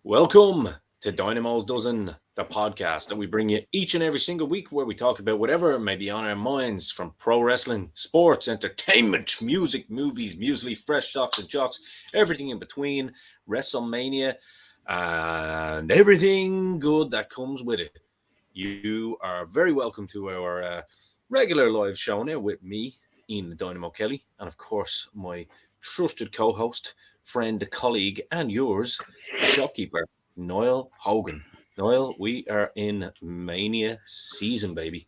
Welcome to Dynamo's Dozen, the podcast that we bring you each and every single week where we talk about whatever may be on our minds from pro wrestling, sports, entertainment, music, movies, muesli, fresh socks and jocks, everything in between, Wrestlemania, and everything good that comes with it. You are very welcome to our regular live show now with me, Ian the Dynamo Kelly, and of course, my trusted co host, friend, colleague, and yours, shopkeeper, Niall Hogan. Niall, we are in Mania season, baby.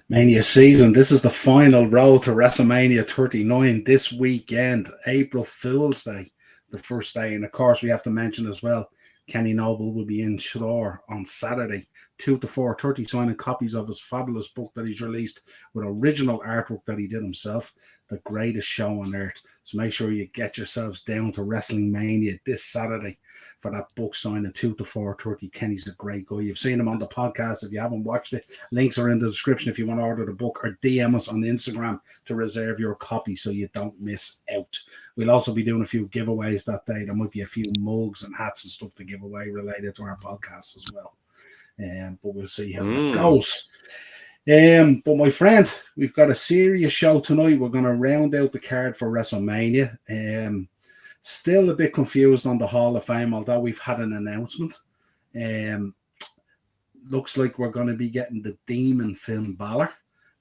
Mania season. This is the final road to WrestleMania 39 this weekend, April Fool's Day, the first day. And of course, we have to mention as well, Kenny Noble will be in Shore on Saturday, 2 to 4:30, signing copies of his fabulous book that he's released with original artwork that he did himself, The Greatest Show on Earth. So make sure you get yourselves down to Wrestling Mania this Saturday for that book signing, 2 to 4:30. Kenny's a great guy. You've seen him on the podcast. If you haven't watched it, links are in the description if you want to order the book, or DM us on Instagram to reserve your copy so you don't miss out. We'll also be doing a few giveaways that day. There might be a few mugs and hats and stuff to give away related to our podcast as well. But we'll see how it goes. But my friend, we've got a serious show tonight. We're going to round out the card for WrestleMania. Still a bit confused on the Hall of Fame, although we've had an announcement. Looks like we're going to be getting the Demon Finn Balor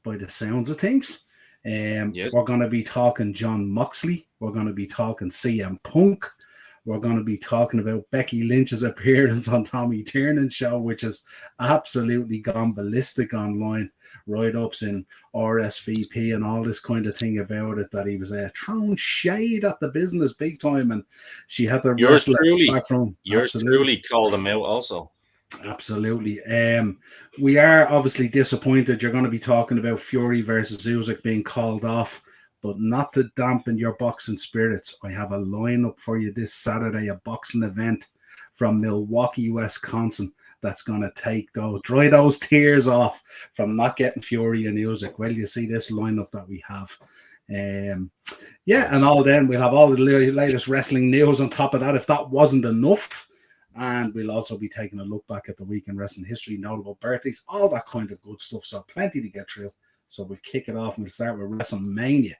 by the sounds of things. Yes. We're going to be talking John Moxley. We're going to be talking CM Punk. We're going to be talking about Becky Lynch's appearance on Tommy Tiernan's show, which has absolutely gone ballistic online. Write-ups in RSVP and all this kind of thing about it, that he was throwing shade at the business big time, and she had to wrestle back from. Yours truly called him out also. Absolutely. We are obviously disappointed. You're going to be talking about Fury versus Usyk being called off. But not to dampen your boxing spirits, I have a lineup for you this Saturday, a boxing event from Milwaukee, Wisconsin, that's going to dry those tears off from not getting Fury and Usyk. Well, you see this lineup that we have. And we'll have all the latest wrestling news on top of that, if that wasn't enough. And we'll also be taking a look back at the week in wrestling history, notable birthdays, all that kind of good stuff. So plenty to get through. So we'll kick it off and we'll start with WrestleMania.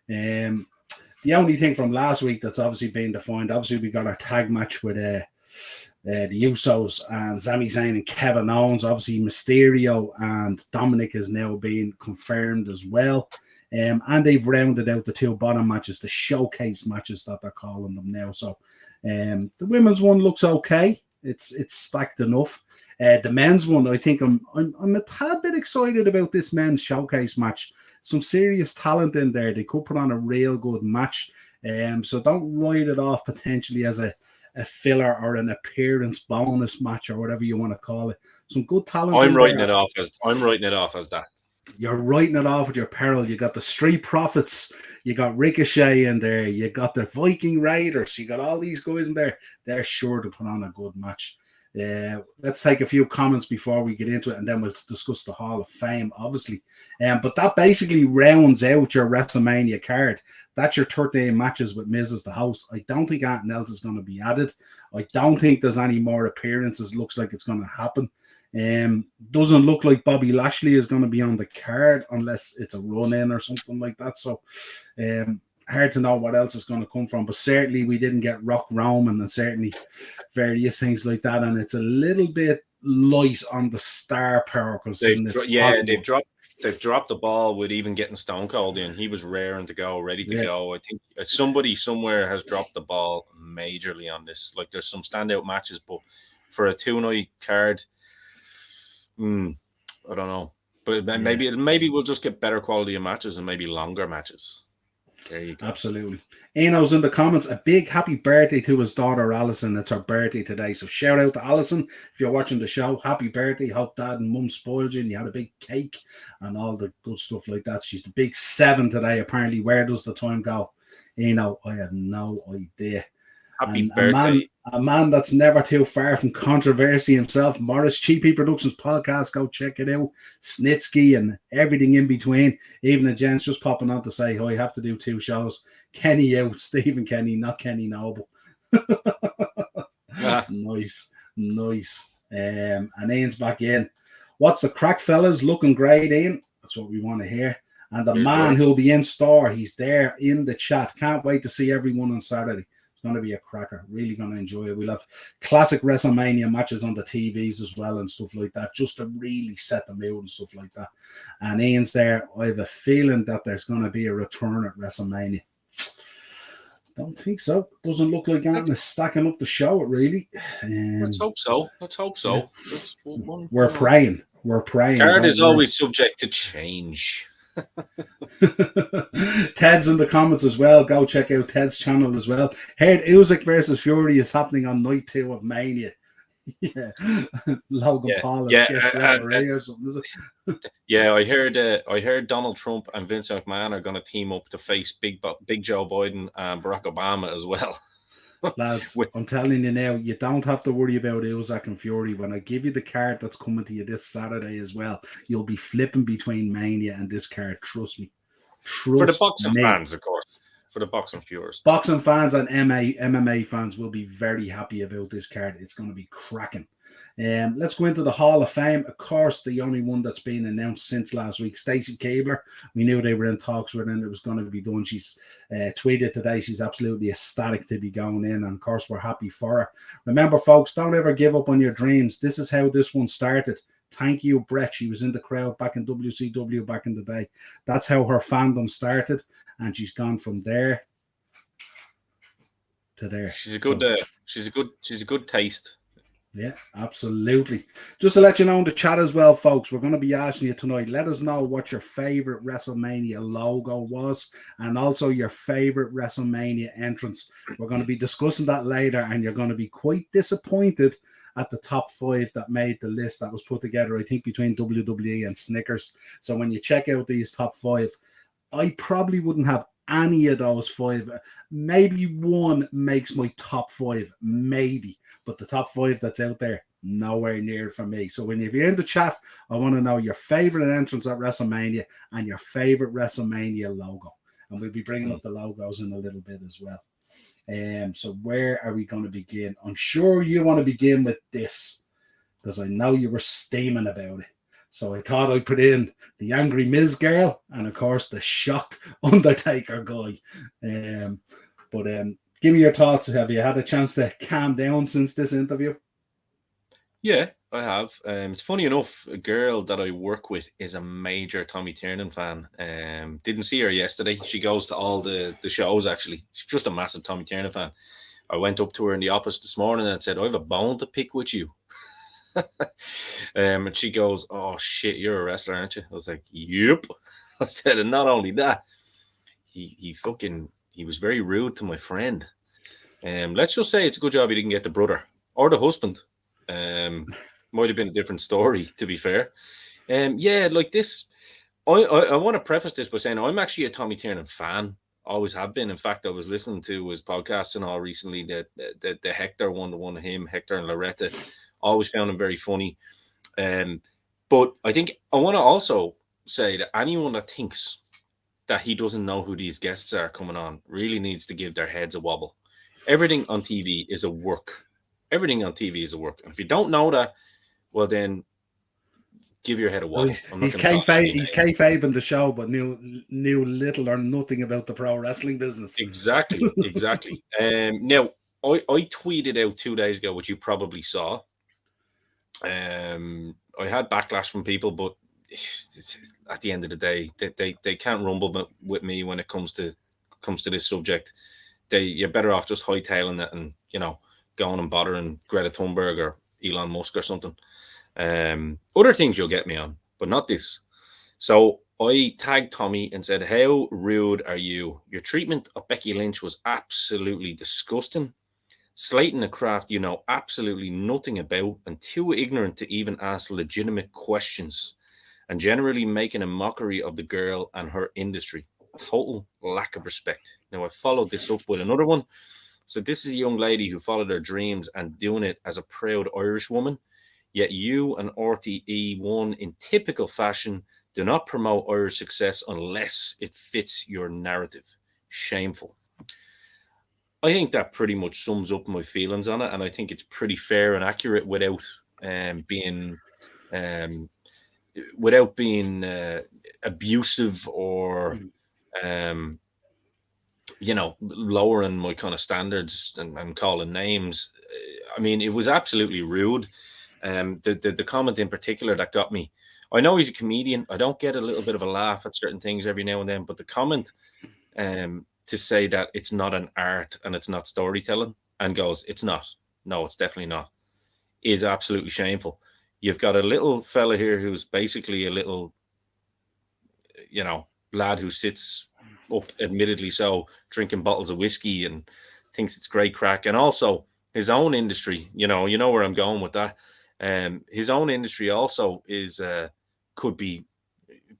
The only thing from last week that's obviously been defined, obviously we got our tag match with the Usos and Sami Zayn and Kevin Owens. Obviously Mysterio and Dominic is now being confirmed as well. And they've rounded out the two bottom matches, the showcase matches that they're calling them now. So the women's one looks okay. It's stacked enough. The men's one, I think I'm a tad bit excited about this men's showcase match. Some serious talent in there. They could put on a real good match. So don't write it off potentially as a filler or an appearance bonus match or whatever you want to call it. Some good talent. I'm writing it off as that. You're writing it off at your peril. You got the Street Profits, you got Ricochet in there, you got the Viking Raiders, you got all these guys in there. They're sure to put on a good match. Let's take a few comments before we get into it, and then we'll discuss the Hall of Fame, obviously. But that basically rounds out your WrestleMania card. That's your 13 matches with Miz as the host. I don't think anything else is going to be added. I don't think there's any more appearances. Looks like it's going to happen. Doesn't look like Bobby Lashley is going to be on the card unless it's a run-in or something like that. So, hard to know what else is going to come from, but certainly we didn't get Rock Roman and certainly various things like that, and it's a little bit light on the star power. They've dropped the ball with even getting Stone Cold in. He was raring to go, ready to go. I think somebody somewhere has dropped the ball majorly on this. Like, there's some standout matches, but for a 2-night card, I don't know. But maybe we'll just get better quality of matches and maybe longer matches. There you go. Absolutely. Eno's in the comments. A big happy birthday to his daughter Alison. It's her birthday today. So shout out to Alison. If you're watching the show, happy birthday. Hope dad and mum spoiled you and you had a big cake and all the good stuff like that. She's the big 7 today. Apparently, where does the time go? I had no idea. Happy birthday. A man that's never too far from controversy himself, Morris GP Productions podcast. Go check it out. Snitsky and everything in between. Even the gents just popping on to say, I have to do 2 shows. Kenny out, Stephen Kenny, not Kenny Noble. Nice. And Ian's back in. What's the crack, fellas? Looking great, Ian. That's what we want to hear. And the man who'll be in store, he's there in the chat. Can't wait to see everyone on Saturday. It's going to be a cracker. Really going to enjoy it. We'll have classic WrestleMania matches on the TVs as well and stuff like that, just to really set the mood and stuff like that. And Ian's there. I have a feeling that there's going to be a return at WrestleMania. Don't think so. Doesn't look like Anton is stacking up the show, really. Let's hope so. Yeah. We're praying. We're praying. Card is always subject to change. Ted's in the comments as well. Go check out Ted's channel as well. Heard Usyk versus Fury is happening on night 2 of Mania. Yeah, Logan Paul is guest referee or something, is it? Yeah, I heard Donald Trump and Vince McMahon are going to team up to face Big Joe Biden and Barack Obama as well. Lads, I'm telling you now, you don't have to worry about Usyk and Fury. When I give you the card that's coming to you this Saturday as well, you'll be flipping between Mania and this card. Trust me. For the boxing fans, of course. For the boxing viewers. Boxing fans and MMA fans will be very happy about this card. It's going to be cracking. Let's go into the Hall of Fame. Of course, the only one that's been announced since last week, Stacey Keibler. We knew they were in talks with her and it was going to be done. She's tweeted today she's absolutely ecstatic to be going in. And of course, we're happy for her. Remember, folks, don't ever give up on your dreams. This is how this one started. Thank you, Brett. She was in the crowd back in WCW back in the day. That's how her fandom started. And she's gone from there to there. She's a good taste. Yeah, absolutely. Just to let you know in the chat as well, folks, we're going to be asking you tonight, let us know what your favorite WrestleMania logo was and also your favorite WrestleMania entrance. We're going to be discussing that later and you're going to be quite disappointed at the top 5 that made the list that was put together, I think, between WWE and Snickers. So when you check out these top 5, I probably wouldn't have any of those 5. Maybe one makes my top 5, maybe. But the top 5 that's out there, nowhere near for me. So when you're in the chat, I want to know your favorite entrance at WrestleMania and your favorite WrestleMania logo. And we'll be bringing up the logos in a little bit as well. So where are we going to begin? I'm sure you want to begin with this because I know you were steaming about it. So I thought I'd put in the Angry Miz girl and, of course, the shocked Undertaker guy. But give me your thoughts. Have you had a chance to calm down since this interview? Yeah, I have. It's funny enough, a girl that I work with is a major Tommy Tiernan fan. Didn't see her yesterday. She goes to all the shows, actually. She's just a massive Tommy Tiernan fan. I went up to her in the office this morning and said, I have a bone to pick with you. And she goes, oh, shit, you're a wrestler, aren't you? I was like, yep. I said, and not only that, he was very rude to my friend. Let's just say it's a good job he didn't get the brother or the husband. Might have been a different story, to be fair. Yeah, like this, I want to preface this by saying I'm actually a Tommy Tiernan fan. Always have been. In fact, I was listening to his podcast and all recently, the Hector one, the one of him, Hector and Loretta. Always found him very funny. But I think I want to also say that anyone that thinks that he doesn't know who these guests are coming on really needs to give their heads a wobble. Everything on TV is a work. Everything on TV is a work. And if you don't know that, well, then give your head a wobble. He's kayfabing the show, but knew little or nothing about the pro wrestling business. Exactly. Now, I tweeted out 2 days ago, which you probably saw. I had backlash from people, but at the end of the day, they can't rumble with me when it comes to this subject. You're better off just hightailing it and going and bothering Greta Thunberg or Elon Musk or something. Other things you'll get me on, but not this. So I tagged Tommy and said, how rude are you? Your treatment of Becky Lynch was absolutely disgusting. Slating a craft you know absolutely nothing about and too ignorant to even ask legitimate questions, and generally making a mockery of the girl and her industry. Total lack of respect. Now, I followed this up with another one. So this is a young lady who followed her dreams and doing it as a proud Irish woman. Yet you and RTE1, in typical fashion, do not promote Irish success unless it fits your narrative. Shameful. I think that pretty much sums up my feelings on it, and I think it's pretty fair and accurate being um, without being abusive or Mm. um, lowering my kind of standards and calling names. I mean, it was absolutely rude. The comment in particular that got me. I know he's a comedian. I don't get a little bit of a laugh at certain things every now and then, but the comment to say that it's not an art and it's not storytelling and goes, it's not. No, it's definitely not, is absolutely shameful. You've got a little fella here who's basically a little, you know, lad who sits up, admittedly so, drinking bottles of whiskey and thinks it's great crack. And also his own industry, you know where I'm going with that. His own industry also is could be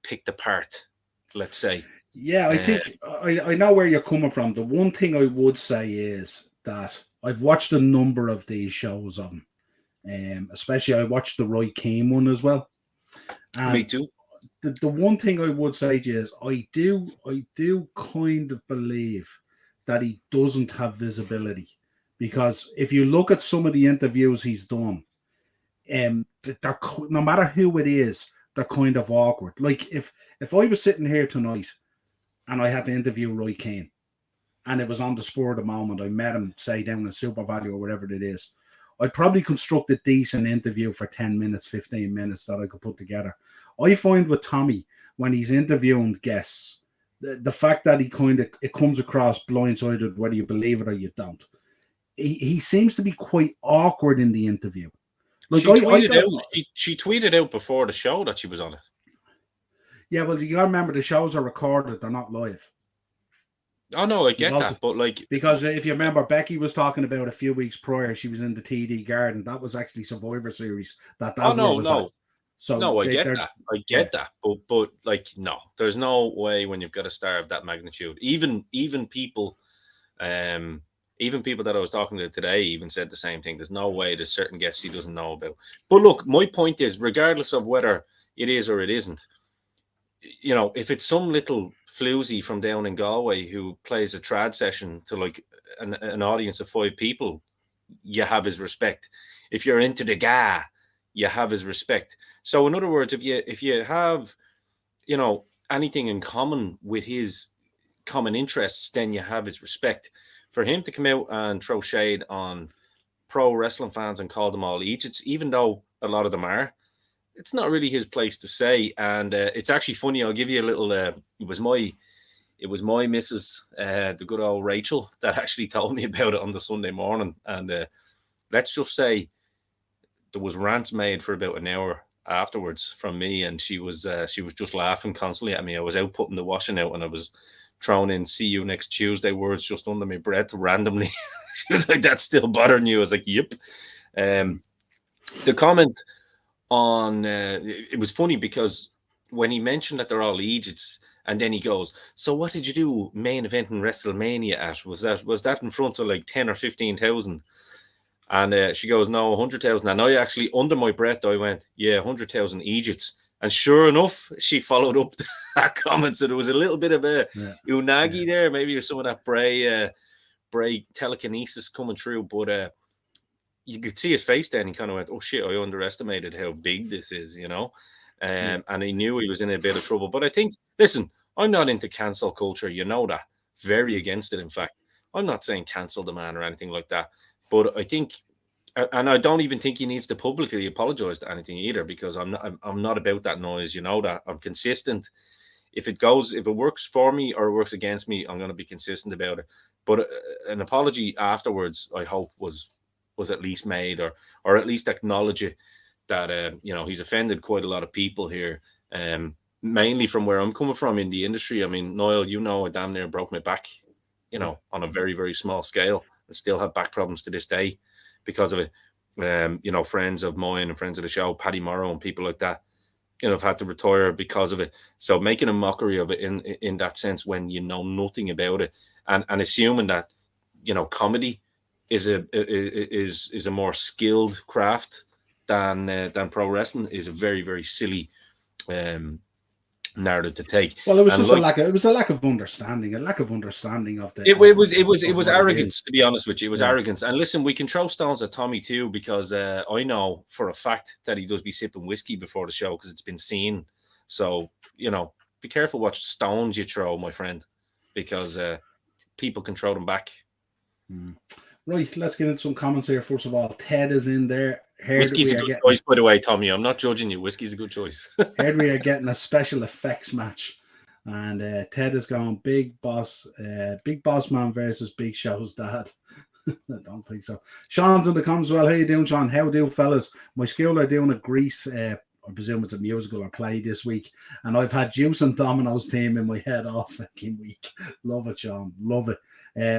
picked apart, let's say. Yeah, I Uh, think I know where you're coming from. The one thing I would say is that I've watched a number of these shows of him. Especially I watched the Roy Keane one as well. Me And too. the one thing I would say to you is I do kind of believe that he doesn't have visibility, because if you look at some of the interviews he's done, they're no matter who it is, they're kind of awkward. Like if I was sitting here tonight and I had to interview Roy Keane, and it was on the spur of the moment, I met him, say, down at Super Value or whatever it is, I'd probably construct a decent interview for 10 minutes, 15 minutes that I could put together. I find with Tommy, when he's interviewing guests, the fact that he kind of, it comes across blindsided, whether you believe it or you don't. He seems to be quite awkward in the interview. Like She I tweeted don't. out. She tweeted out before the show that she was on it. Yeah, well, you gotta remember the shows are recorded; they're not live. Oh no, I You've get also, that, but like, because if you remember, Becky was talking about a few weeks prior, she was in the TD Garden. That was actually Survivor Series that oh Dazzler no, was at. no, So no, I get they're that. I yeah, get that. But like, no, there's no way when you've got a star of that magnitude. Um, even people that I was talking to today even said the same thing. There's no way there's certain guests he doesn't know about. But look, my point is, regardless of whether it is or it isn't, if it's some little floozy from down in Galway who plays a trad session to like an audience of 5 people, you have his respect. If you're into the guy, you have his respect. So in other words, if you have, anything in common with his common interests, then you have his respect. For him to come out and throw shade on pro wrestling fans and call them all Egypts, even though a lot of them are, it's not really his place to say. And it's actually funny. I'll give you a little. It was my missus, the good old Rachel, that actually told me about it on the Sunday morning. And let's just say there was rants made for about an hour afterwards from me, and she was just laughing constantly at me. I was out putting the washing out, and I was throwing in "see you next Tuesday" words just under my breath randomly. She was like, "That's still bothering you?" I was like, "Yep." Um, the comment on it was funny because when he mentioned that they're all Egypts, and then he goes, "So what did you do main event in WrestleMania at? Was that in front of like 10 or 15,000?" And she goes, "No, 100,000." And I actually, under my breath, I went, "Yeah, 100,000 Egypts." And sure enough, she followed up that comment. So there was a little bit of a yeah, yeah, unagi there. Maybe there's some of that Bray telekinesis coming through, but you could see his face then. He kind of went, "Oh shit, I underestimated how big this is." yeah, And he knew he was in a bit of trouble. But I think, listen, I'm not into cancel culture. You know that. Very mm, against it, in fact. I'm not saying cancel the man or anything like that. But I think, and I don't even think he needs to publicly apologize to anything either, because I'm not about that noise. You know that. I'm consistent. If it works for me or works against me, I'm going to be consistent about it. But an apology afterwards, I hope, was at least made, or at least acknowledge it, that he's offended quite a lot of people here, mainly from where I'm coming from in the industry. I mean, Niall, I damn near broke my back, yeah, on a very, very small scale, and still have back problems to this day because of it. Friends of mine and friends of the show, Paddy Morrow and people like that, have had to retire because of it. So making a mockery of it in that sense, when you know nothing about it, and assuming that comedy is a more skilled craft than pro wrestling, is a very, very silly um, narrative to take. Well, it was And just a like lack of understanding, of the it was what it arrogance, is. to be honest with you. It was Yeah. arrogance. And listen, we can throw stones at Tommy too, because I know for a fact that he does be sipping whiskey before the show because it's been seen. So be careful what stones you throw, my friend, because people can throw them back. Mm. Right, let's get into some comments here. First of all, Ted is in there. Whiskey's a good choice, by the way, Tommy. I'm not judging you. Whiskey's a good choice. Heard we are getting a special effects match, and Ted is going Big Boss Man versus Big Show's dad. I don't think so. Sean's in the comments. Well, how you doing, Sean? How do, fellas? My school are doing a Grease. I presume it's a musical or play this week, and I've had Juice and Domino's theme in my head all fucking week. Love it, Sean. Love it.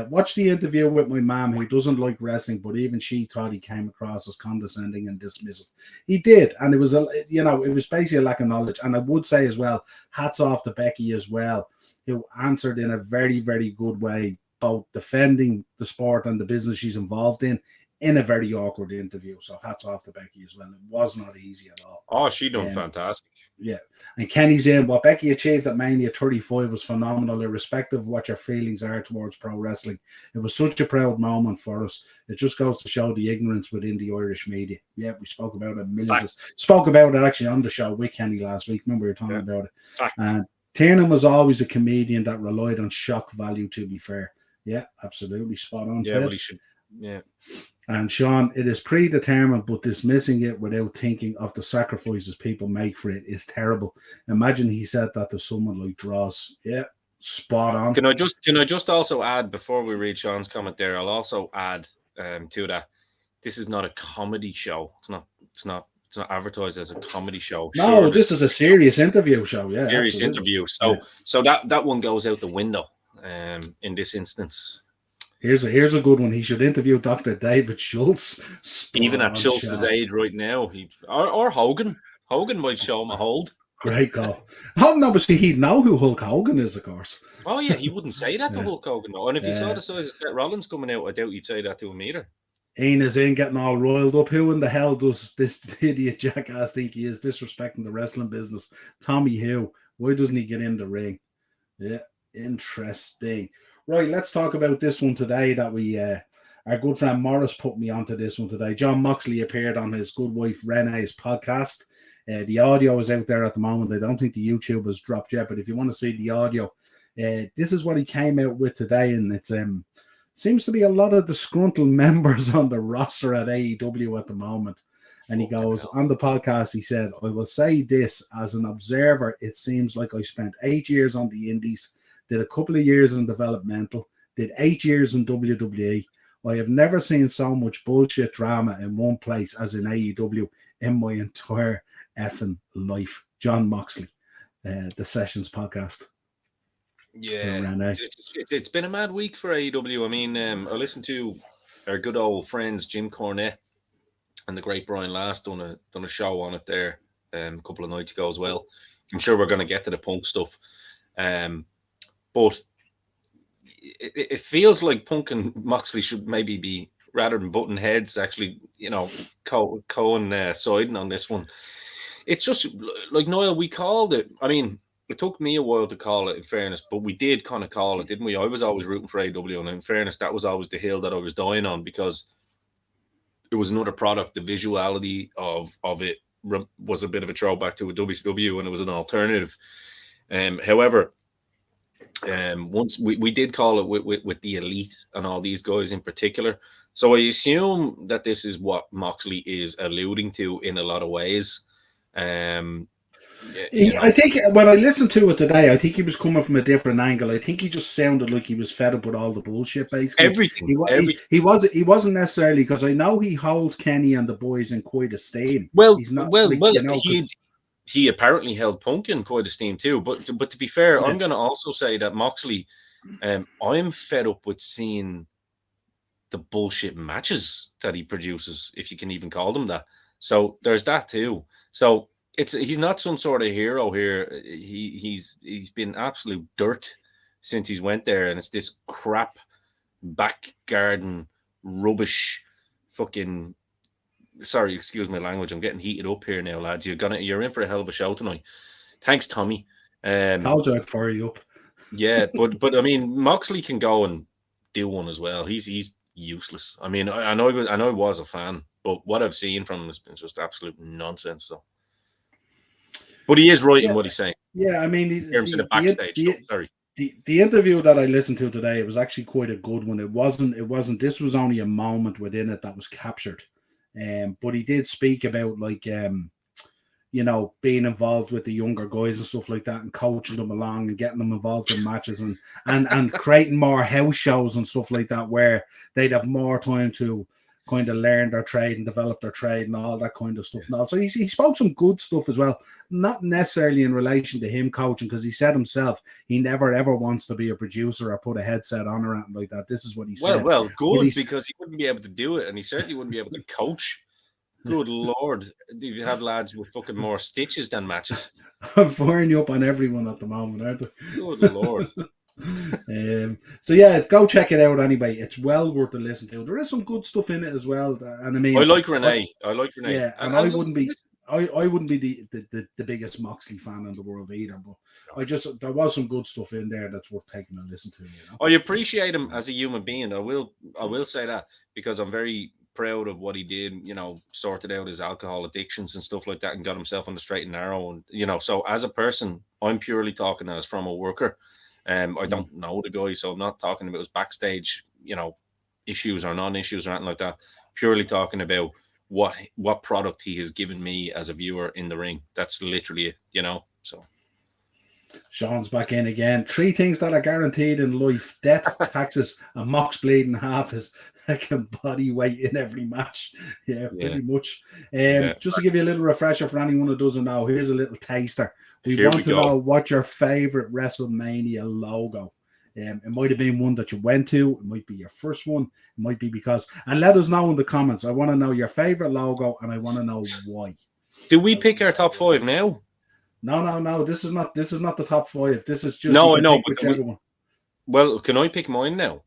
Watch the interview with my mom, who doesn't like wrestling, but even she thought he came across as condescending and dismissive. He did, and it was it was basically a lack of knowledge. And I would say as well, hats off to Becky as well, who answered in a very, very good way, both defending the sport and the business she's involved in a very awkward interview. So hats off to Becky as well. It was not easy at all. Oh, she done fantastic. Yeah. And Kenny's in. What Becky achieved at Mania 35 was phenomenal, irrespective of what your feelings are towards pro wrestling. It was such a proud moment for us. It just goes to show the ignorance within the Irish media. Yeah, we spoke about it a million times. Spoke about it actually on the show with Kenny last week. Remember we were talking about it. Fact. And Tiernan was always a comedian that relied on shock value, to be fair. Yeah, absolutely. Spot on. Yeah, well, he should. Yeah. And Sean, it is predetermined, but dismissing it without thinking of the sacrifices people make for it is terrible. Imagine he said that to someone like Droz. Yeah, spot on. Can I just also add, before we read Sean's comment there, I'll also add to that, this is not a comedy show. It's not advertised as a comedy show. No, sure, this is a serious interview show. Yeah, serious interview. So that one goes out the window. In this instance. Here's a good one. He should interview Dr. David Schultz. Even at Schultz's age right now, or Hogan. Hogan might show him a hold. Great call. Oh no, but see, he'd know who Hulk Hogan is, of course. Oh yeah, he wouldn't say that to Hulk Hogan. And if you saw the size of Seth Rollins coming out, I doubt you'd say that to him either. Ian is in getting all roiled up. Who in the hell does this idiot jackass think he is, disrespecting the wrestling business? Tommy who? Why doesn't he get in the ring? Yeah, interesting. Right, let's talk about this one today that we, our good friend Morris put me onto this one today. John Moxley appeared on his good wife Renee's podcast. The audio is out there at the moment. I don't think the YouTube has dropped yet, but if you want to see the audio, this is what he came out with today, and it's seems to be a lot of disgruntled members on the roster at AEW at the moment. And he goes, on the podcast, he said, I will say this, as an observer, it seems like I spent 8 years on the indies, did a couple of years in developmental, did 8 years in WWE. I have never seen so much bullshit drama in one place as in AEW in my entire effing life. John Moxley, the Sessions podcast. Yeah, it's been a mad week for AEW. I mean, I listened to our good old friends Jim Cornette and the great Brian Last done a show on it there a couple of nights ago as well. I'm sure we're going to get to the Punk stuff. But it feels like Punk and Moxley should maybe be, rather than button heads, actually, coinciding on this one. It's just like, Niall, we called it. I mean, it took me a while to call it, in fairness, but we did kind of call it, didn't we? I was always rooting for AEW, and in fairness, that was always the hill that I was dying on, because it was another product. The visuality of it was a bit of a throwback to a WCW, and it was an alternative. However, once we did call it with the Elite and all these guys in particular. So I assume that this is what Moxley is alluding to in a lot of ways. I think when I listened to it today, I think he was coming from a different angle. I think he just sounded like he was fed up with all the bullshit, basically. Everything. He wasn't necessarily, because I know he holds Kenny and the boys in quite esteem. Well, he's not, he apparently held Punk in quite esteem too. But to be fair, yeah. I'm going to also say that Moxley, I'm fed up with seeing the bullshit matches that he produces, if you can even call them that. So there's that too. So he's not some sort of hero here. He's been absolute dirt since he's went there, and it's this crap back garden rubbish fucking. Sorry, excuse my language. I'm getting heated up here now, lads. You're in for a hell of a show tonight. Thanks, Tommy. Told you I'd fire you up. Yeah, but I mean, Moxley can go and do one as well. He's useless. I mean, I know I was a fan, but what I've seen from him has been just absolute nonsense. So, but he is right in Yeah, what he's saying yeah. I mean, in terms of the backstage stuff. Sorry. The interview that I listened to today, it was actually quite a good one. This was only a moment within it that was captured. But he did speak about like being involved with the younger guys and stuff like that, and coaching them along and getting them involved in matches, and creating more house shows and stuff like that, where they'd have more time to kind of learn their trade and develop their trade and all that kind of stuff. And also, he spoke some good stuff as well, not necessarily in relation to him coaching, because he said himself he never ever wants to be a producer or put a headset on or anything like that. This is what he said. Well, good, because he wouldn't be able to do it, and he certainly wouldn't be able to coach. Good Lord, do you have lads with fucking more stitches than matches? I'm firing you up on everyone at the moment, aren't I? Good Lord. So yeah, go check it out anyway. It's well worth a listen to. There is some good stuff in it as well, and I mean, I like Renee. Yeah, and I wouldn't be. I wouldn't be the biggest Moxley fan in the world either, but there was some good stuff in there that's worth taking a listen to. I appreciate him as a human being. I will say that, because I'm very proud of what he did. Sorted out his alcohol addictions and stuff like that, and got himself on the straight and narrow. And so as a person, I'm purely talking as from a worker. I don't know the guy, so I'm not talking about his backstage, issues or non-issues or anything like that. Purely talking about what product he has given me as a viewer in the ring. That's literally it, so. Sean's back in again. 3 things that are guaranteed in life: death, taxes, and Mox bleeding half his body weight in every match. Yeah, pretty much. Just to give you a little refresher for anyone who doesn't know, here's a little taster. We want to know what your favorite WrestleMania logo. It might have been one that you went to. It might be your first one. It might be because. And let us know in the comments. I want to know your favorite logo, and I want to know why. Do we pick our top 5 now? No. This is not the top 5. This is just no. But well, can I pick mine now?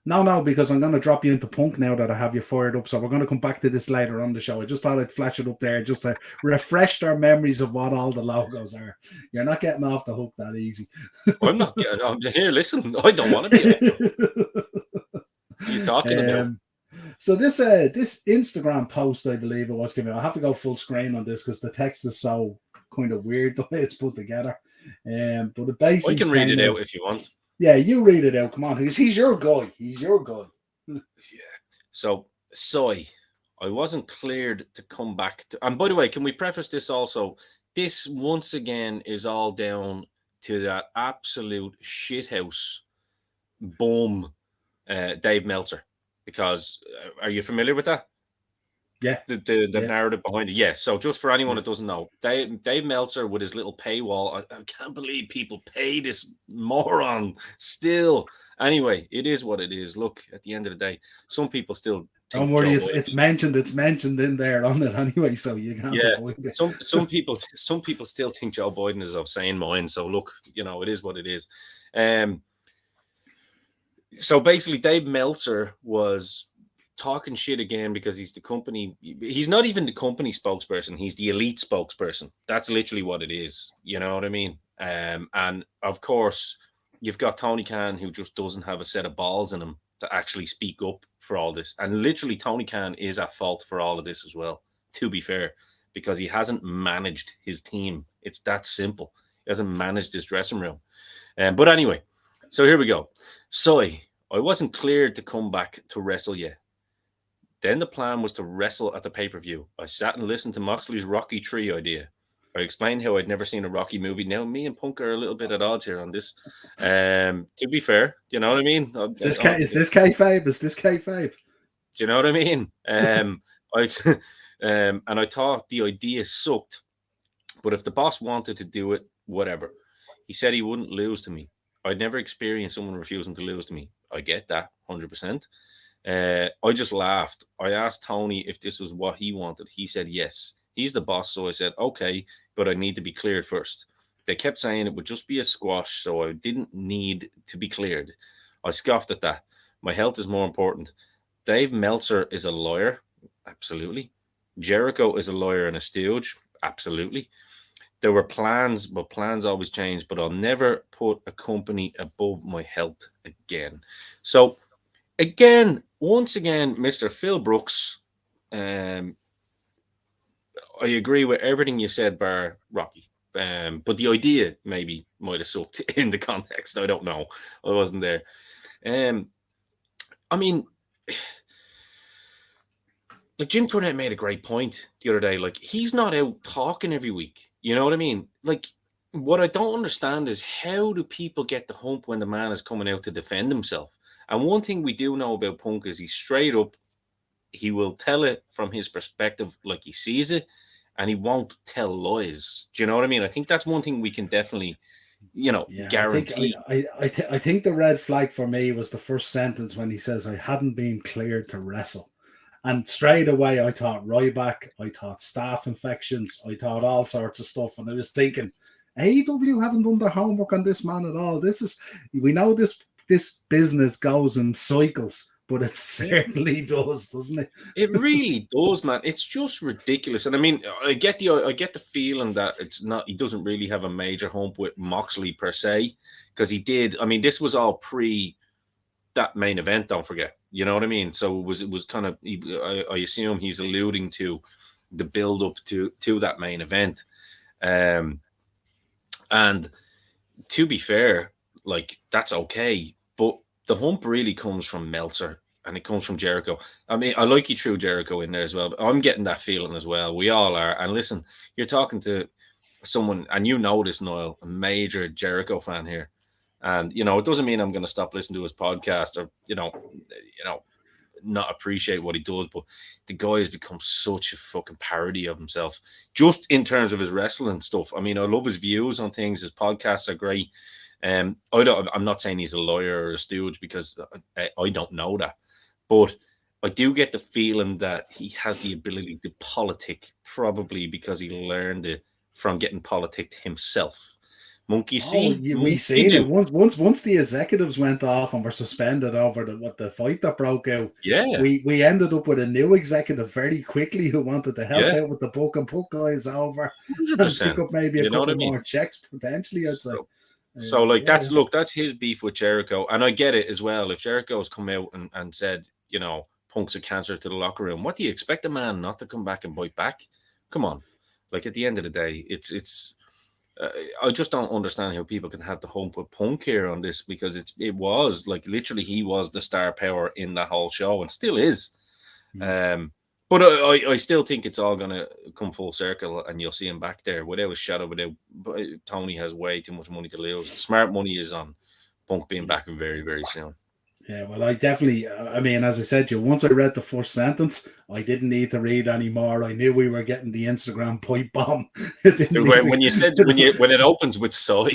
No, because I'm going to drop you into Punk now that I have you fired up. So we're going to come back to this later on the show. I just thought I'd flash it up there just to refresh our memories of what all the logos are. You're not getting off the hook that easy. I'm not getting. I'm here. Listen, I don't want to be. What are you talking about? So this Instagram post, I believe it was, coming. I have to go full screen on this because the text is so kind of weird the way it's put together. But it basically, I can read it out if you want. Yeah, you read it out. Come on, he's your guy. He's your guy. Yeah. So, Soy, I wasn't cleared to come back to. And by the way, can we preface this also? This once again is all down to that absolute shithouse boom, Dave Meltzer. Because are you familiar with that? Yeah. The narrative behind it. Yeah. So just for anyone that doesn't know, Dave Meltzer with his little paywall, I can't believe people pay this moron still. Anyway, it is what it is. Look, at the end of the day, some people still don't worry, it's mentioned in there on it anyway, so you can't avoid it. Some people still think Joe Biden is of sane mind. So look, it is what it is. So basically, Dave Meltzer was talking shit again because he's not even the company spokesperson, he's the elite spokesperson. That's literally what it is, you know what I mean? And of course you've got Tony Khan, who just doesn't have a set of balls in him to actually speak up for all this, and literally Tony Khan is at fault for all of this as well, to be fair, because he hasn't managed his team. It's that simple. He hasn't managed his dressing room. But anyway, so here we go. Soy, I wasn't cleared to come back to wrestle yet. Then the plan was to wrestle at the pay-per-view. I sat and listened to Moxley's Rocky 3 idea. I explained how I'd never seen a Rocky movie. Now, me and Punk are a little bit at odds here on this. To be fair, you know what I mean? Is this kayfabe? Is this kayfabe? Do you know what I mean? And I thought the idea sucked. But if the boss wanted to do it, whatever. He said he wouldn't lose to me. I'd never experienced someone refusing to lose to me. I get that, 100%. I just laughed. I asked Tony if this was what he wanted. He said yes. He's the boss, so I said, okay, but I need to be cleared first. They kept saying it would just be a squash, so I didn't need to be cleared. I scoffed at that. My health is more important. Dave Meltzer is a lawyer. Absolutely. Jericho is a lawyer and a stooge. Absolutely. There were plans, but plans always change. But I'll never put a company above my health again. So again, once again, Mr. Phil Brooks, um, I agree with everything you said, bar Rocky. But the idea maybe might have sucked in the context. I don't know. I wasn't there. Um, I mean, like Jim Cornette made a great point the other day. Like he's not out talking every week. You know what I mean? Like what I don't understand is how do people get the hump when the man is coming out to defend himself? And one thing we do know about Punk is he's straight up. He will tell it from his perspective, like he sees it, and he won't tell lies. Do you know what I mean? I think that's one thing we can definitely, Yeah, I think guarantee. I think the red flag for me was the first sentence when he says I hadn't been cleared to wrestle. And straight away, I thought Ryback, I thought staph infections, I thought all sorts of stuff. And I was thinking, AEW haven't done their homework on this man at all. We know this business goes in cycles, but it certainly does, doesn't it? It really does, man. It's just ridiculous. And I mean, I get the feeling that it's not he doesn't really have a major hump with Moxley per se, because he did. I mean, this was all pre that main event. Don't forget, you know what I mean. So it was kind of. I assume he's alluding to the build up to that main event. Um, and to be fair, like that's okay, but the hump really comes from Meltzer and it comes from Jericho. I mean, I like you threw Jericho in there as well, but I'm getting that feeling as well. We all are. And listen, you're talking to someone, and you know this, Niall, a major Jericho fan here. And it doesn't mean I'm going to stop listening to his podcast or not appreciate what he does, but the guy has become such a fucking parody of himself, just in terms of his wrestling stuff. I mean, I love his views on things. His podcasts are great. I'm not saying he's a lawyer or a stooge because I don't know that, but I do get the feeling that he has the ability to politic, probably because he learned it from getting politicked himself. Monkey Oh, see, we monkey seen it do. once the executives went off and were suspended over the fight that broke out. Yeah, We ended up with a new executive very quickly who wanted to help yeah, out with the book and put guys over hundred and pick percent. up maybe a You know what I couple mean? more checks potentially. I'd say. So, so like Yeah, that's his beef with Jericho, and I get it as well. If Jericho's come out and said, Punk's a cancer to the locker room, what do you expect a man not to come back and bite back? Come on, like at the end of the day, it's. I just don't understand how people can have the hump with Punk here on this because it was like literally he was the star power in that whole show and still is. yeah. Um, but I still think it's all gonna come full circle, and you'll see him back there without a shadow. Without Tony has way too much money to lose. Smart money is on Punk being Yeah. back very very soon. Yeah, well, I definitely, I mean, as I said to you, once I read the first sentence, I didn't need to read anymore. I knew we were getting the Instagram pipe bomb. It didn't So need when you said to, when it opens with soy,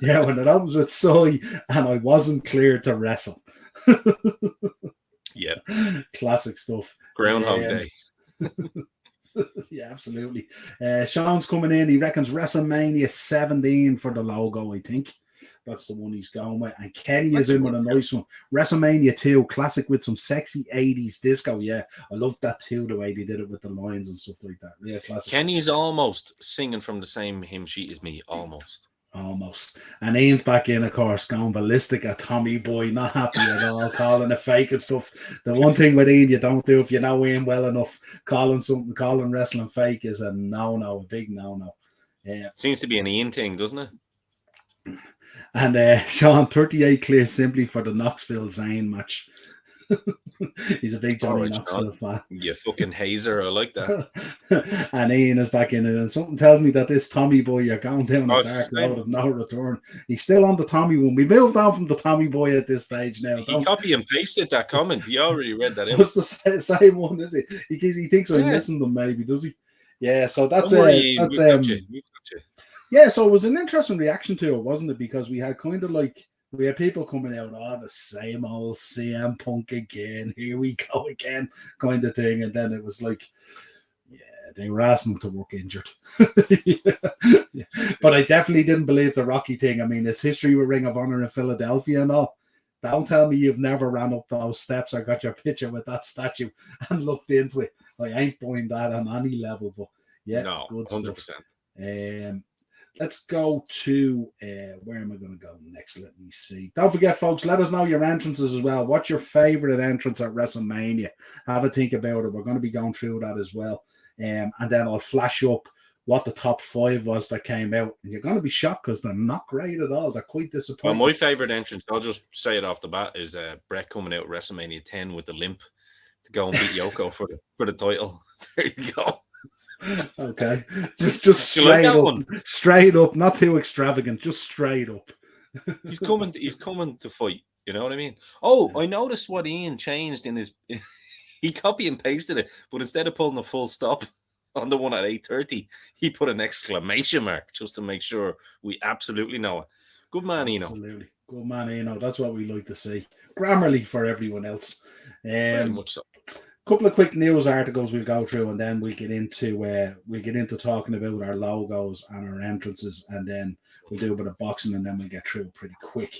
yeah, when it opens with soy and I wasn't clear to wrestle. yeah, Classic stuff. Groundhog Um, Day. yeah, absolutely. Sean's coming in. He reckons WrestleMania 17 for the logo, I think. That's the one he's going with. And Kenny is That's a in good with a shout. nice one. WrestleMania 2, classic with some sexy 80s disco. Yeah, I loved that too, the way they did it with the lines and stuff like that. Real classic. Kenny's almost singing from the same hymn sheet as me, almost. Almost. And Ian's back in, of course, going ballistic at Tommy Boy, not happy at all, calling it fake and stuff. The one thing with Ian you don't do if you know Ian well enough, calling wrestling fake is a no-no, a big no-no. Yeah. Seems to be an Ian thing, doesn't it? And Sean, 38 clear simply for the Knoxville Zane match. He's a big All Johnny right, Sean. Knoxville fan. You fucking hazer. I like that. And Ian is back in it. And something tells me that this Tommy Boy, you're going down a Oh, dark it's the same. road of no return. He's still on the Tommy one. We moved on from the Tommy Boy at this stage now. He copy and pasted that comment. He already read that out. It's the same one, is it? He thinks I'm Yeah. missing them, maybe, does he? Yeah, so Don't worry, Ian. We've got you. We've got you. yeah, so it was an interesting reaction to it, wasn't it? Because we had kind of like we had people coming out, oh, the same old CM Punk again, here we go again, kind of thing. And then it was like, yeah, they were asking him to work injured. Yeah. But I definitely didn't believe the Rocky thing. I mean, his history with Ring of Honor in Philadelphia and all. Don't tell me you've never ran up those steps or got your picture with that statue and looked into it. I ain't buying that on any level, but yeah, No, good stuff. 100%. Let's go to where am I going to go next? Let me see. Don't forget, folks, let us know your entrances as well. What's your favorite entrance at WrestleMania? Have a think about it. We're going to be going through that as well. And then I'll flash up what the top 5 was that came out. And you're going to be shocked because they're not great at all. They're quite disappointing. Well, my favorite entrance, I'll just say it off the bat, is Brett coming out at WrestleMania 10 with the limp to go and beat Yoko for the title. There you go. Okay, just straight up, not too extravagant, just straight up. He's coming to fight. You know what I mean? Oh, I noticed what Ian changed in his. He copy and pasted it, but instead of putting a full stop on the one at 8:30, he put an exclamation mark just to make sure we absolutely know it. Good man, Eno. Absolutely, good man, Eno. That's what we like to see. Grammarly for everyone else. Very much so. Couple of quick news articles we'll go through, and then we get into talking about our logos and our entrances, and then we'll do a bit of boxing, and then we'll get through pretty quick.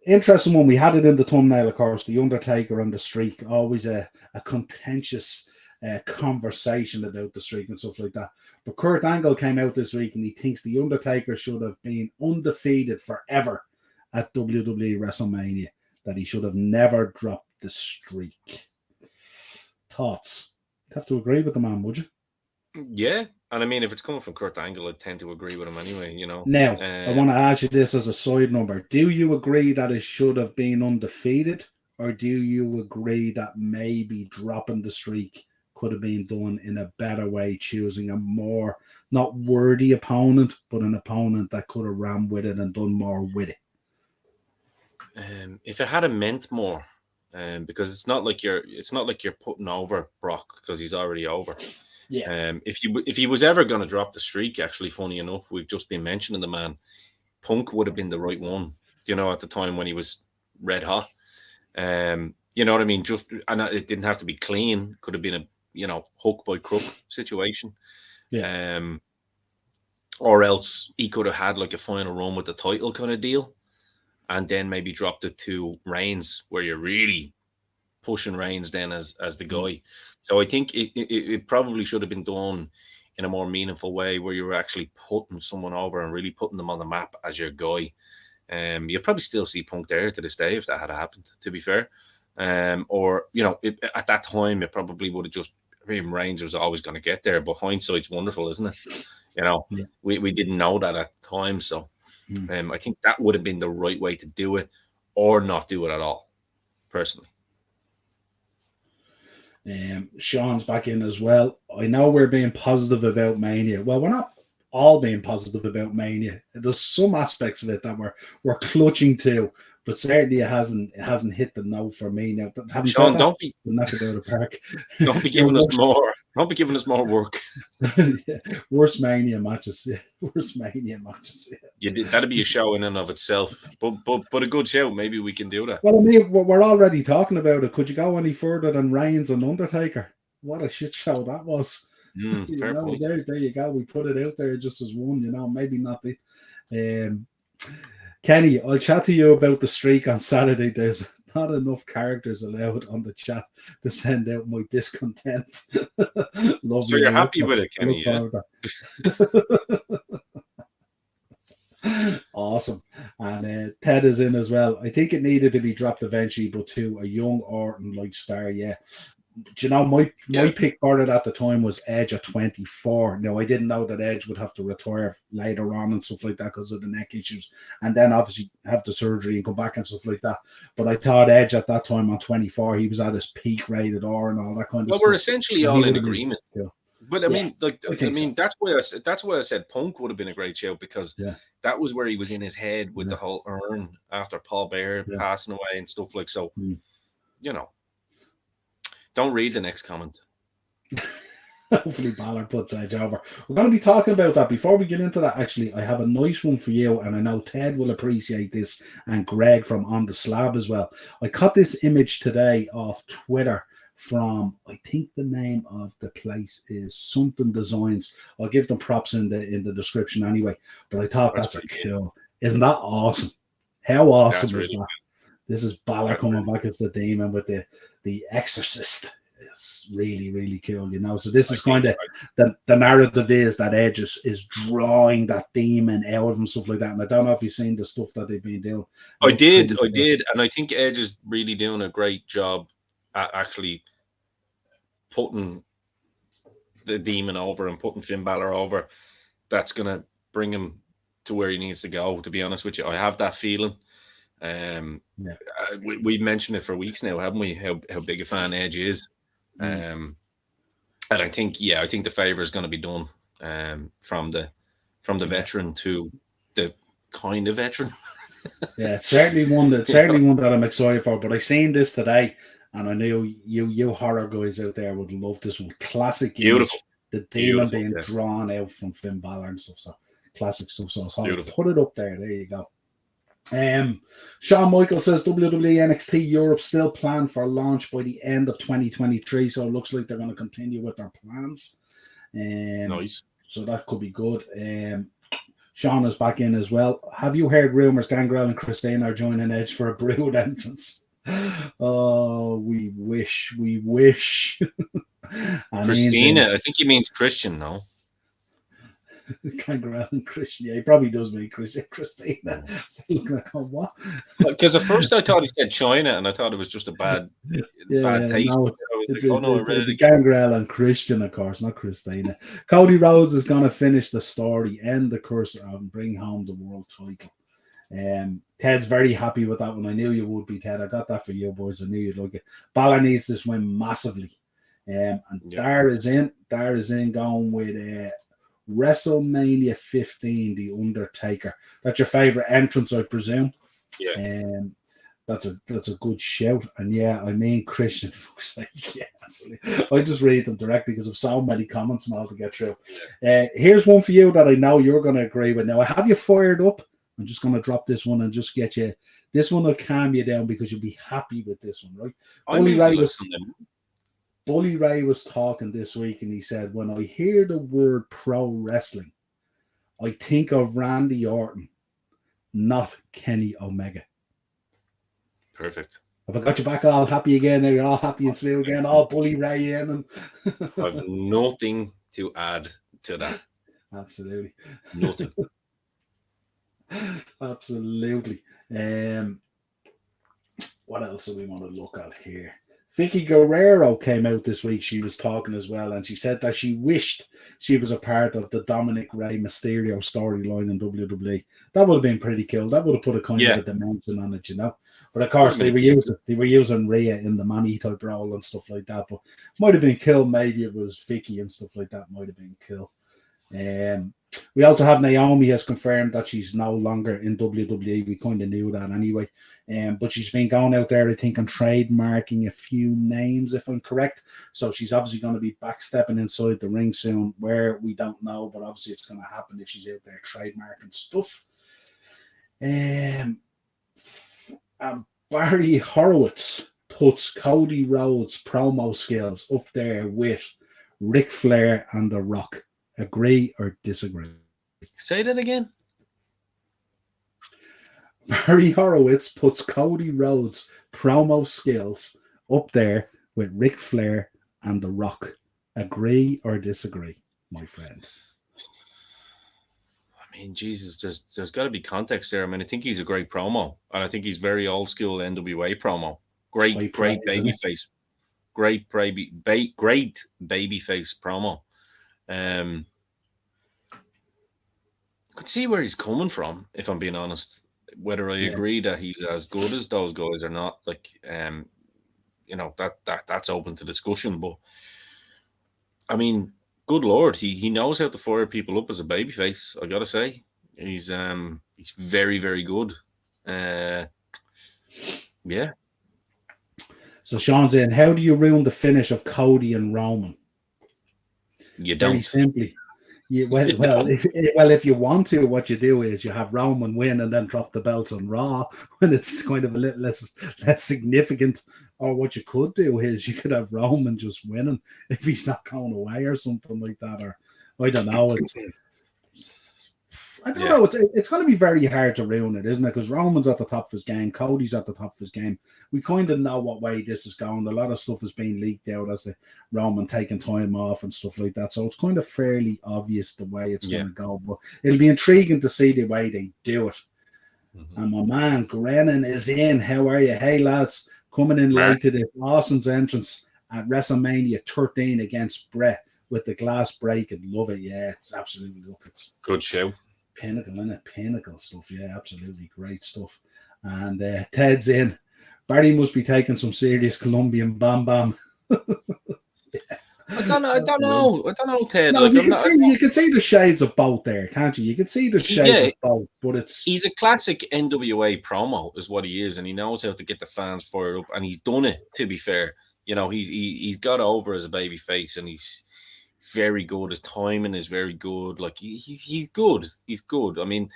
Interesting one. We had it in the thumbnail, of course, the Undertaker and the streak. Always a contentious conversation about the streak and stuff like that. But Kurt Angle came out this week, and he thinks the Undertaker should have been undefeated forever at WWE WrestleMania. That he should have never dropped the streak. Thoughts? You'd have to agree with the man, would you? Yeah, and I mean, if it's coming from Kurt Angle, I tend to agree with him anyway. You know. Now, I want to ask you this as a side number: do you agree that it should have been undefeated, or do you agree that maybe dropping the streak could have been done in a better way, choosing a more not worthy opponent, but an opponent that could have ran with it and done more with it? If it had meant more, because it's not like you're putting over Brock because he's already over. Yeah. If he was ever going to drop the streak, actually, funny enough, we've just been mentioning the man. Punk would have been the right one, you know, at the time when he was red hot. You know what I mean? And it didn't have to be clean. Could have been a hook by crook situation. Yeah. Or else he could have had like a final run with the title kind of deal. And then maybe dropped it to Reigns, where you're really pushing Reigns then as the guy. So I think it probably should have been done in a more meaningful way, where you were actually putting someone over and really putting them on the map as your guy. You'd probably still see Punk there to this day if that had happened, to be fair. Or, at that time, it probably would have just, Reigns was always going to get there, but hindsight's wonderful, isn't it? Yeah. We didn't know that at the time, so I think that would have been the right way to do it, or not do it at all, personally. Sean's back in as well. I know we're being positive about Mania. Well, we're not all being positive about Mania. There's some aspects of it that we're clutching to, but certainly it hasn't hit the note for me now. Sean, don't be giving us more. Don't be giving us more work. Worst Mania matches. Yeah. Worst Mania matches. Yeah. That'd be a show in and of itself. But a good show. Maybe we can do that. Well, I mean, we're already talking about it. Could you go any further than Reigns and Undertaker? What a shit show that was. Fair point. There you go. We put it out there just as one. Maybe not the. Kenny, I'll chat to you about the streak on Saturday. There's not enough characters allowed on the chat to send out my discontent. So you're happy with it, Kenny? Yeah? Awesome. And Ted is in as well. I think it needed to be dropped eventually, but to a young Orton-like star, yeah. Do you know, my pick for it at the time was Edge at 24. Now, I didn't know that Edge would have to retire later on and stuff like that because of the neck issues, and then obviously have the surgery and come back and stuff like that. But I thought Edge at that time on 24, he was at his peak rated R and all that kind of stuff. Well, we're essentially all in agreement. But I mean, so. that's why I said Punk would have been a great show, because that was where he was in his head with the whole urn after Paul Bear passing away and stuff like so. Don't read the next comment. Hopefully Balor puts Edge over. We're going to be talking about that. Before we get into that, actually, I have a nice one for you, and I know Ted will appreciate this, and Greg from On The Slab as well. I caught this image today off Twitter from, I think the name of the place is something Designs. I'll give them props in the description anyway, but I thought that's cool. Isn't that awesome? How awesome is that? This is Balor coming back as the demon with the Exorcist is really, really cool, you know. So this is kind of the narrative is that Edge is drawing that demon out of him, stuff like that. And I don't know if you've seen the stuff that they've been doing. I did, and I think Edge is really doing a great job at actually putting the demon over and putting Finn Balor over. That's gonna bring him to where he needs to go. To be honest with you, I have that feeling. We've mentioned it for weeks now, haven't we? How big a fan Edge is, and I think the favor is going to be done from the veteran to the kind of veteran. Yeah, it's certainly one that I'm excited for. But I seen this today, and I knew you horror guys out there would love this one. Classic, beautiful. Image, the demon being drawn out from Finn Balor and stuff. So classic stuff. So I'll put it up there. There you go. Shawn Michaels says WWE NXT Europe still planned for launch by the end of 2023. So it looks like they're going to continue with their plans. Nice. So that could be good. Sean is back in as well. Have you heard rumors Gangrel and Christine are joining Edge for a Brood entrance? Oh, we wish. Christina, I think he means Christian, no? Gangrel and Christian. Yeah, he probably does mean Christina. Looking like, oh, what? Because at first I thought he said China, and I thought it was just a bad taste. No, the Gangrel and Christian, of course, not Christina. Cody Rhodes is going to finish the story, end the curse, and bring home the world title. Ted's very happy with that one. I knew you would be, Ted. I got that for you boys. I knew you'd like it. Balor needs this win massively. And Dar is in going with WrestleMania 15, The Undertaker. That's your favorite entrance, I presume. Yeah. That's a good shout. And yeah, I mean Christian looks like, yeah, absolutely. I just read them directly because of so many comments and all to get through. Here's one for you that I know you're going to agree with. Now, I have you fired up. I'm just going to drop this one and just get you. This one will calm you down because you'll be happy with this one, right? Bully Ray was talking this week and he said, when I hear the word pro wrestling, I think of Randy Orton, not Kenny Omega. Perfect. Have I got you back all happy again? Now you're all happy and smooth again, all Bully Ray in. And I've nothing to add to that. Absolutely. Nothing. Absolutely. What else do we want to look at here? Vicky Guerrero came out this week. She was talking as well, and she said that she wished she was a part of the Dominic Ray Mysterio storyline in WWE. That would have been pretty cool. That would have put a kind of a dimension on it, you know. But of course, they were using Rhea in the Manny type role and stuff like that. But might have been cool. Maybe it was Vicky and stuff like that. Might have been cool. We also have Naomi has confirmed that she's no longer in WWE. We kind of knew that anyway. But she's been going out there, I think, and trademarking a few names, if I'm correct. So she's obviously going to be backstepping inside the ring soon, where we don't know, but obviously it's going to happen if she's out there trademarking stuff. Barry Horowitz puts Cody Rhodes' promo skills up there with Ric Flair and The Rock. Agree or disagree? Say that again. Barry Horowitz puts Cody Rhodes' promo skills up there with Ric Flair and The Rock. Agree or disagree, my friend? I mean, Jesus, there's got to be context there. I mean, I think he's a great promo, and I think he's very old school NWA promo. Great baby face. Great baby face promo. I could see where he's coming from, if I'm being honest. Whether I agree that he's as good as those guys or not, like, you know, that's open to discussion. But I mean, good Lord, he knows how to fire people up as a babyface. I gotta say, he's very, very good. Yeah. So Sean's in. How do you ruin the finish of Cody and Roman? You don't. Very simply. If you want to, what you do is you have Roman win and then drop the belts on Raw when it's kind of a little less significant. Or what you could do is you could have Roman just winning if he's not going away or something like that. Or I don't know. I don't Yeah, know. It's going to be very hard to ruin it, isn't it? Because Roman's at the top of his game, Cody's at the top of his game. We kind of know what way this is going. A lot of stuff is being leaked out as the Roman taking time off and stuff like that. So it's kind of fairly obvious the way it's going yeah. to go. But it'll be intriguing to see the way they do it. Mm-hmm. And my man Grennan is in. How are you? Hey lads, coming in Mark, late to this Austin's entrance at WrestleMania 13 against Brett with the glass breaking. Love it. Yeah, it's absolutely it's good show. pinnacle, isn't it? Pinnacle stuff. Yeah, absolutely great stuff. And Ted's in. Barry must be taking some serious Colombian bam bam. I don't know. I don't Absolutely. know. I don't know, Ted. No, Like I'm not. you can see the shades of both there, can't you? You can see the shades Yeah, of both, but it's he's a classic NWA promo, is what he is, and he knows how to get the fans fired up, and he's done it. To be fair, he's got over as a baby face, and he's very good. His timing is very good. Like he's good. He's good. I mean,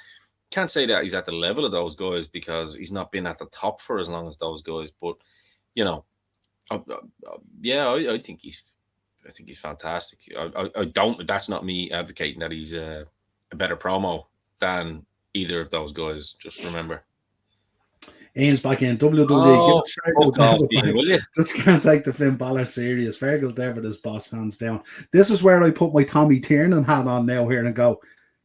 can't say that he's at the level of those guys because he's not been at the top for as long as those guys. But you know, yeah, I think he's fantastic. I don't. That's not me advocating that he's a better promo than either of those guys. Just remember. Ian's back in WWE. Give Oh, us Fergal fuck off, Devitt Ian, back. will you? Just can't take the Finn Balor serious. Fergal Devitt is boss hands down. This is where I put my Tommy Tiernan hat on now here and go,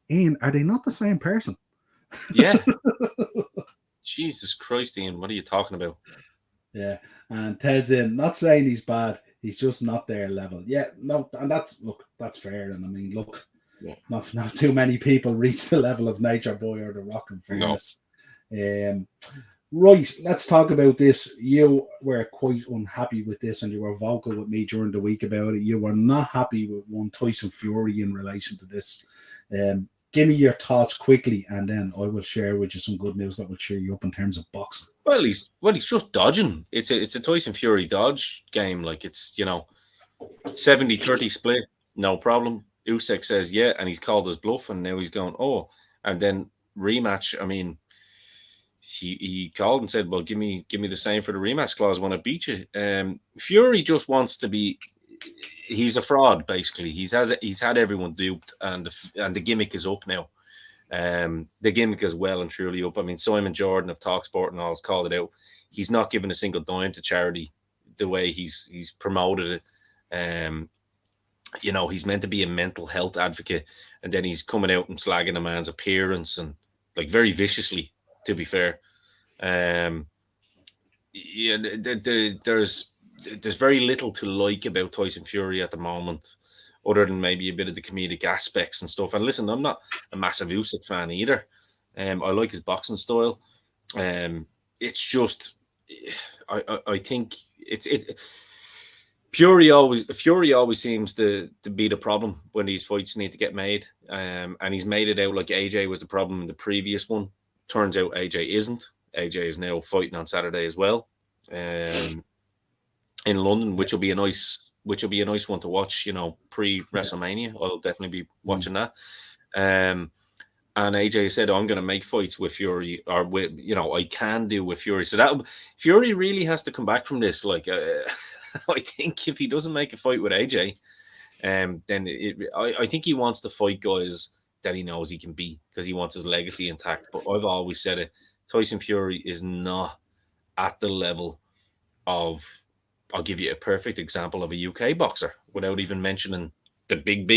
Ian, are they not the same person? Yeah. Jesus Christ, Ian, what are you talking about? Yeah. And Ted's in. Not saying he's bad. He's just not their level. Yeah, no, and that's fair. And I mean, look, Yeah. not too many people reach the level of Nature Boy or The Rock, in No. fairness. Right, let's talk about this. You were quite unhappy with this, and you were vocal with me during the week about it. You were not happy with one Tyson Fury in relation to this. Give me your thoughts quickly, and then I will share with you some good news that will cheer you up in terms of boxing. Well, he's just dodging. It's a Tyson Fury dodge game. Like it's 70-30 split, no problem. Usyk says yeah, and he's called his bluff, and now he's going and then rematch. I mean, he called and said, "Well, give me the same for the rematch clause when I beat you." Fury just wants to be. He's a fraud, basically. He's had everyone duped, and the gimmick is up now. The gimmick is well and truly up. I mean, Simon Jordan of Talksport and all has called it out. He's not given a single dime to charity the way he's promoted it. He's meant to be a mental health advocate, and then he's coming out and slagging a man's appearance and like very viciously. To be fair, yeah, there's very little to like about Tyson Fury at the moment, other than maybe a bit of the comedic aspects and stuff. And listen, I'm not a massive Usyk fan either. I like his boxing style. It's just, I think it's Fury always seems to be the problem when these fights need to get made. And he's made it out like AJ was the problem in the previous one. Turns out AJ isn't. AJ is now fighting on Saturday as well, in London, which will be a nice one to watch. Pre WrestleMania, I'll definitely be watching that. And AJ said, "I'm going to make fights with Fury, or with I can do with Fury." So that Fury really has to come back from this. Like, I think if he doesn't make a fight with AJ, then I think he wants to fight guys that he knows he can beat because he wants his legacy intact. But I've always said it: Tyson Fury is not at the level of. I'll give you a perfect example of a UK boxer without even mentioning the big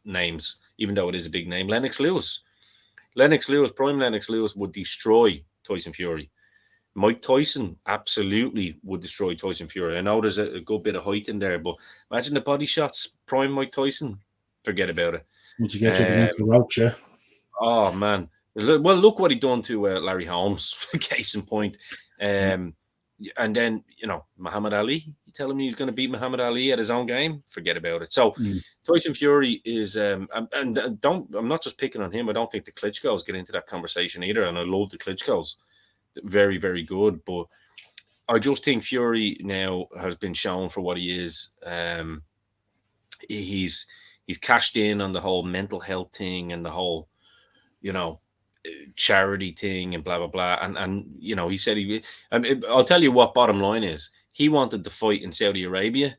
names, even though it is a big name. Lennox Lewis, prime Lennox Lewis would destroy Tyson Fury. Mike Tyson absolutely would destroy Tyson Fury. I know there's a good bit of height in there, but imagine the body shots. Prime Mike Tyson, forget about it. Once you get you against the ropes, yeah. Oh man, well look what he done to Larry Holmes. Case in point. And then Muhammad Ali. You tell him he's going to beat Muhammad Ali at his own game. Forget about it. So Tyson Fury is, and I'm not just picking on him. I don't think the Klitschko's get into that conversation either. And I love the Klitschko's. Very, very good. But I just think Fury now has been shown for what he is. He's cashed in on the whole mental health thing and the whole, charity thing and blah blah blah. And he said I'll tell you what bottom line is. He wanted to fight in Saudi Arabia,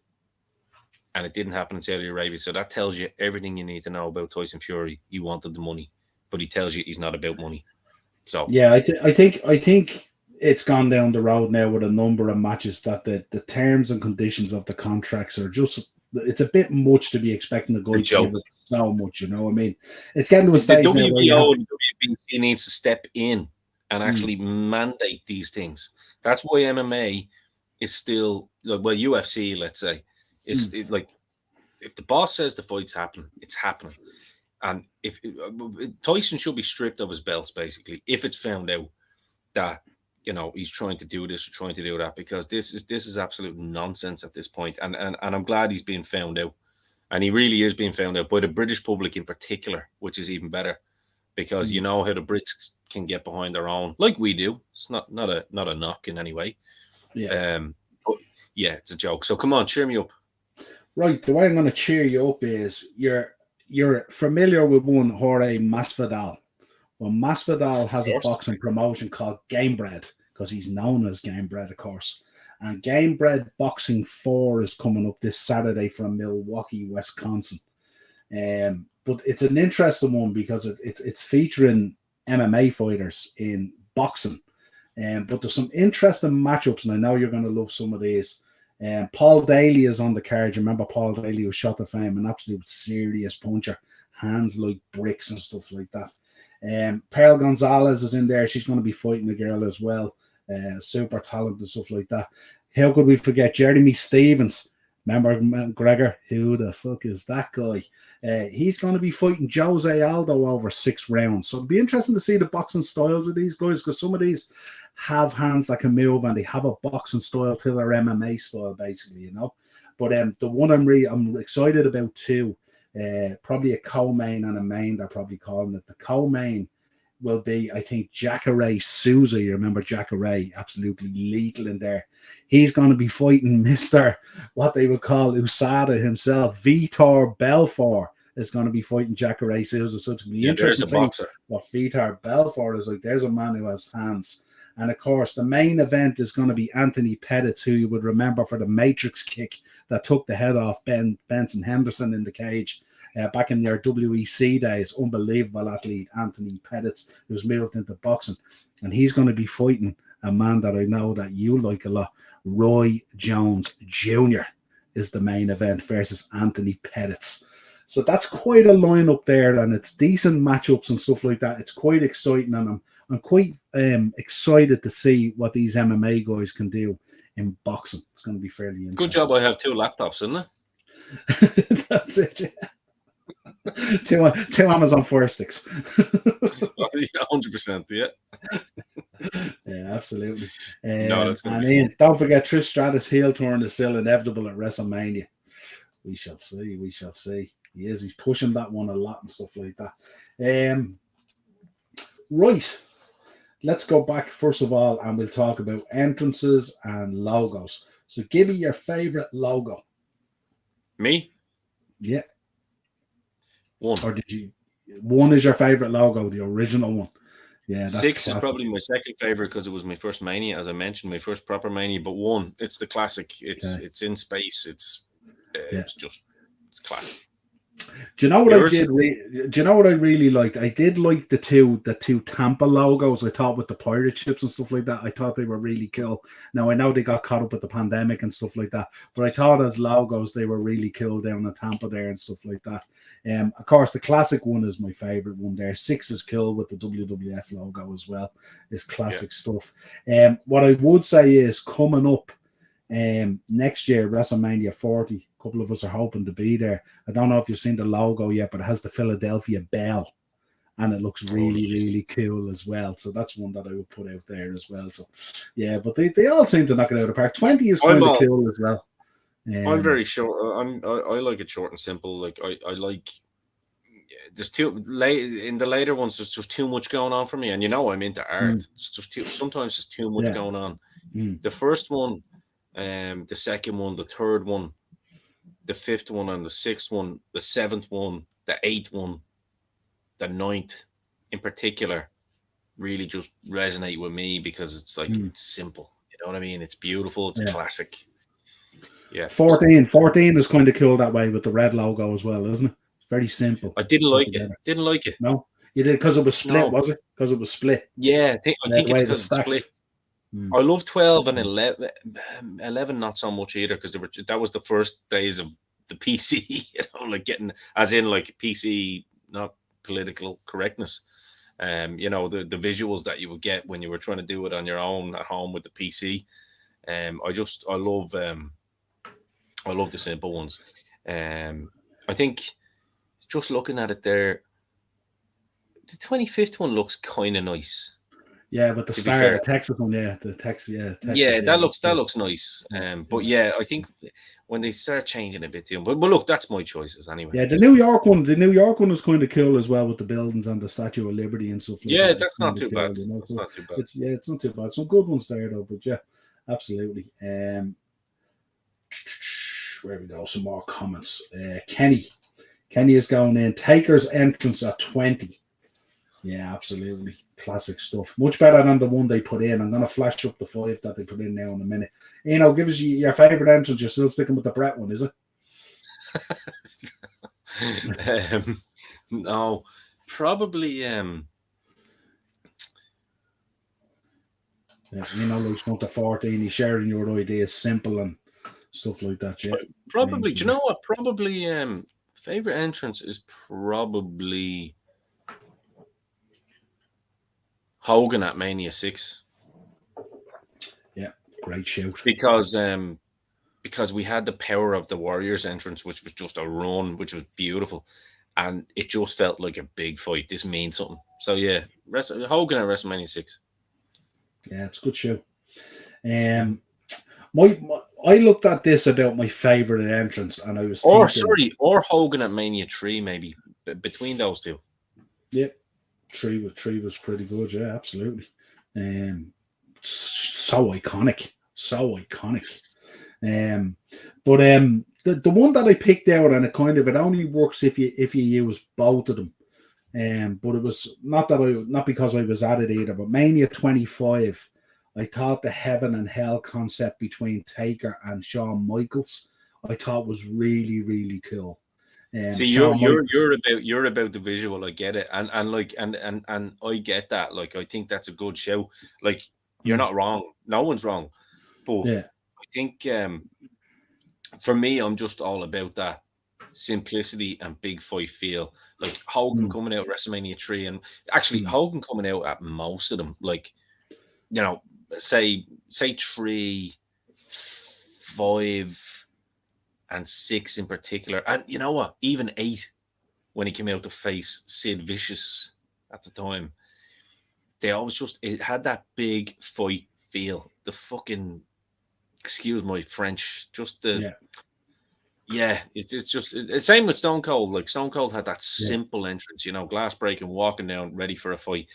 and it didn't happen in Saudi Arabia. So that tells you everything you need to know about Tyson Fury. He wanted the money, but he tells you he's not about money. So Yeah, I think it's gone down the road now with a number of matches that the terms and conditions of the contracts are just, it's a bit much to be expecting the the guy to give joke. it so much, you know what I mean? It's getting to a The stage now where you have WBO and WBC needs to step in and actually mandate these things. That's why MMA is still like, well, UFC, let's say, is like, if the boss says the fight's happening, it's happening. And if Tyson should be stripped of his belts, basically, if it's found out that he's trying to do this or trying to do that, because this is absolute nonsense at this point. And I'm glad he's being found out, and he really is being found out by the British public in particular, which is even better, because you know how the Brits can get behind their own, like we do. It's not a knock in any way. yeah. But yeah, it's a joke. So come on, cheer me up. Right, the way I'm going to cheer you up is you're familiar with one Jorge Masvidal. Well, Masvidal has Of a course. boxing promotion called Gamebred, because he's known as Gamebred, of course. And Gamebred Boxing 4 is coming up this Saturday from Milwaukee, Wisconsin. But it's an interesting one because it's featuring MMA fighters in boxing. But there's some interesting matchups, and I know you're going to love some of these. Paul Daly is on the card. You remember Paul Daly was shot to fame, an absolute serious puncher, hands like bricks and stuff like that. Pearl Gonzalez is in there. She's going to be fighting a girl as well. Super talent and stuff like that. How could we forget Jeremy Stevens? Remember McGregor? Who the fuck is that guy? He's going to be fighting Jose Aldo over 6 rounds. So it'll be interesting to see the boxing styles of these guys, because some of these have hands that can move and they have a boxing style to their MMA style, basically, you know. But the one I'm excited about too, probably a co-main and a main, they're probably calling it. The co-main will be, I think, Jacare Souza. You remember Jacare? Absolutely lethal in there. He's going to be fighting Mr. what they would call USADA himself. Vitor Belfort is going to be fighting Jacare Souza. So it'll be interesting to see what Vitor Belfort is like. There's a man who has hands. And of course, the main event is going to be Anthony Pettit, who you would remember for the Matrix kick that took the head off Benson Henderson in the cage. Back in their WEC days, unbelievable athlete Anthony Pettit, who's moved into boxing, and he's going to be fighting a man that I know that you like a lot, Roy Jones Jr. is the main event versus Anthony Pettit. So that's quite a lineup there, and it's decent matchups and stuff like that. It's quite exciting, and I'm quite excited to see what these MMA guys can do in boxing. It's going to be fairly interesting. Good job I have 2 laptops, isn't it? That's it, yeah. two Amazon Fire Sticks. 100%, yeah. Yeah, absolutely. No, that's and Ian, don't forget Trish Stratus' heel turn is still inevitable at WrestleMania. We shall see. We shall see. He's pushing that one a lot and stuff like that. Right. Let's go back first of all, and we'll talk about entrances and logos. So give me your favorite logo. Me? Yeah. 1. Or did you? 1 is your favorite logo, the original one. Yeah. 6 is probably my second favorite because it was my first Mania, as I mentioned, my first proper Mania. But 1, it's the classic. It's in space. It's classic. Do you know what I did? Do you know what I really liked? I did like the two Tampa logos. I thought with the pirate ships and stuff like that. I thought they were really cool. Now I know they got caught up with the pandemic and stuff like that, but I thought as logos they were really cool down in Tampa there and stuff like that. Of course, the classic one is my favorite one there. 6 is cool with the WWF logo as well. It's classic stuff. What I would say is coming up next year, WrestleMania 40. A couple of us are hoping to be there. I don't know if you've seen the logo yet, but it has the Philadelphia Bell, and it looks really cool as well. So that's one that I would put out there as well. So yeah, but they all seem to knock it out of the park. 20 is kind of cool as well. I'm very short. I like it short and simple. Like I like. There's too late in the later ones. There's just too much going on for me, and I'm into art. It's just sometimes there's too much going on. The first one, the second one, the third one, the 5th one, and the 6th one, the 7th one, the 8th one, the 9th, in particular, really just resonate with me because it's like it's simple. You know what I mean? It's beautiful. It's classic. Yeah. 14 is kind of cool that way with the red logo as well, isn't it? It's very simple. I didn't like it. Didn't like it. No, you did because it was split, No. was it? Because it was split. Yeah, I think The it's way it because was it's split. stacked. Mm. I love 12 and 11. 11 not so much either, because that was the first days of the PC, like getting, as in like PC, not political correctness. The visuals that you would get when you were trying to do it on your own at home with the PC. I love the simple ones. I think just looking at it there, the 25th one looks kind of nice. Yeah, but the star, the Texas one, Texas, that looks nice. But yeah, I think when they start changing a bit, but look, that's my choices anyway. Yeah, the New York one is kind of cool as well with the buildings and the Statue of Liberty and stuff like that. Yeah, that's not too bad. It's not too bad. It's not too bad. Some good ones there though, but yeah, absolutely. Where we go, some more comments. Kenny is going in. Taker's entrance at 20. Yeah, absolutely. Classic stuff. Much better than the one they put in. I'm going to flash up the 5 that they put in now in a minute. Give us your favourite entrance. You're still sticking with the Brett one, is it? No, probably. Yeah, like not the 14. He's sharing your ideas, simple and stuff like that. Yeah, probably. Do you know what? Probably. Favorite entrance is probably Hogan at Mania 6. Yeah, great shout. Because we had the Power of the Warriors entrance, which was just a run, which was beautiful, and it just felt like a big fight. This means something. So yeah, Hogan at WrestleMania 6. Yeah, it's a good show. I looked at this about my favorite entrance, and I was or Hogan at Mania 3, maybe between those two. Yep, 3 was pretty good. Yeah, absolutely. So iconic. But the one that I picked out, and it only works if you use both of them. But it was not because I was at it either. But Mania 25, I thought the heaven and hell concept between Taker and Shawn Michaels, I thought was really, really cool. See, you're about the visual. I get it, and I get that. Like, I think that's a good show. Like, you're not wrong. No one's wrong. But yeah, I think for me, I'm just all about that simplicity and big fight feel. Like Hogan coming out at WrestleMania 3, and actually Hogan coming out at most of them. Like, say 3, 5, and 6 in particular, and you know what, even 8 when he came out to face Sid Vicious at the time. They always it had that big fight feel. The fucking, excuse my French, just the it's just same with Stone Cold. Like, Stone Cold had that simple entrance, glass breaking, walking down, ready for a fight.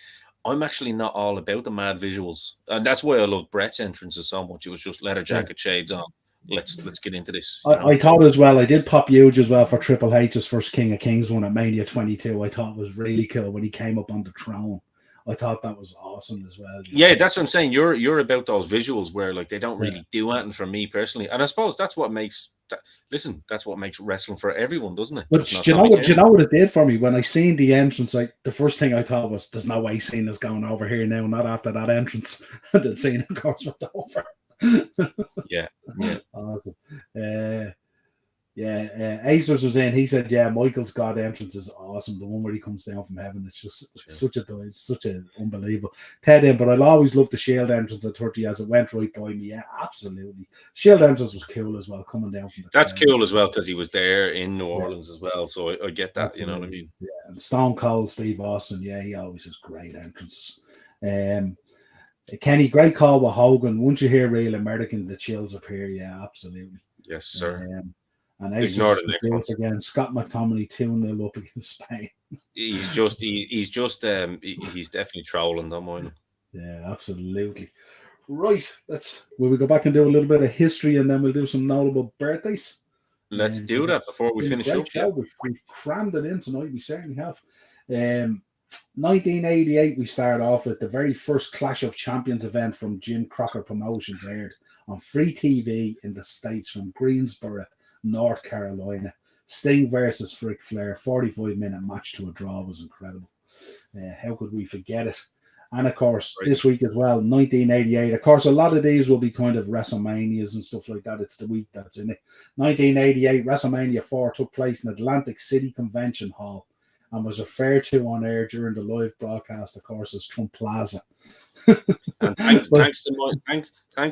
I'm actually not all about the mad visuals, and that's why I love Brett's entrances so much. It was just leather jacket, shades on. Let's get into this. I thought as well. I did pop huge as well for Triple H's first King of Kings one at Mania 22. I thought was really cool when he came up on the throne. I thought that was awesome as well. Yeah, that's what I'm saying. You're about those visuals where, like, they don't really do anything for me personally, and I suppose that's what makes. That's what makes wrestling for everyone, doesn't it? But do you know what it did for me when I seen the entrance? Like, the first thing I thought was, "There's no way Cena's going over here now." Not after that entrance, and then Cena, of course, went over. Yeah. Awesome. Acers was in. He said, "Yeah, Michael's God entrance is awesome. The one where he comes down from heaven. It's just such a unbelievable." Ted in, but I'll always love the Shield entrance at 30 as it went right by me. Yeah, absolutely. Shield entrance was cool as well, coming down from the. That's cool as well because he was there in New Orleans as well. So I get that. Absolutely. You know what I mean? Yeah, and Stone Cold Steve Austin. Yeah, he always has great entrances. Kenny, great call with Hogan. Once you hear Real American, the chills appear. Yeah, absolutely. Yes, sir. And ignore the next one again. Scott McTominay 2-0 up against Spain. He's definitely trolling, don't mind him. Yeah, absolutely. Right, will we go back and do a little bit of history, and then we'll do some notable birthdays? Let's do that before we finish up. Yeah. We've crammed it in tonight. We certainly have. 1988, we start off with the very first Clash of Champions event from Jim Crockett Promotions aired on free TV in the States from Greensboro, North Carolina. Sting versus Ric Flair, 45-minute match to a draw, was incredible. How could we forget it? And of course, this week as well, 1988. Of course, a lot of these will be kind of WrestleManias and stuff like that. It's the week that's in it. 1988, WrestleMania 4 took place in Atlantic City Convention Hall and was referred to on air during the live broadcast, of course, as Trump Plaza. And thanks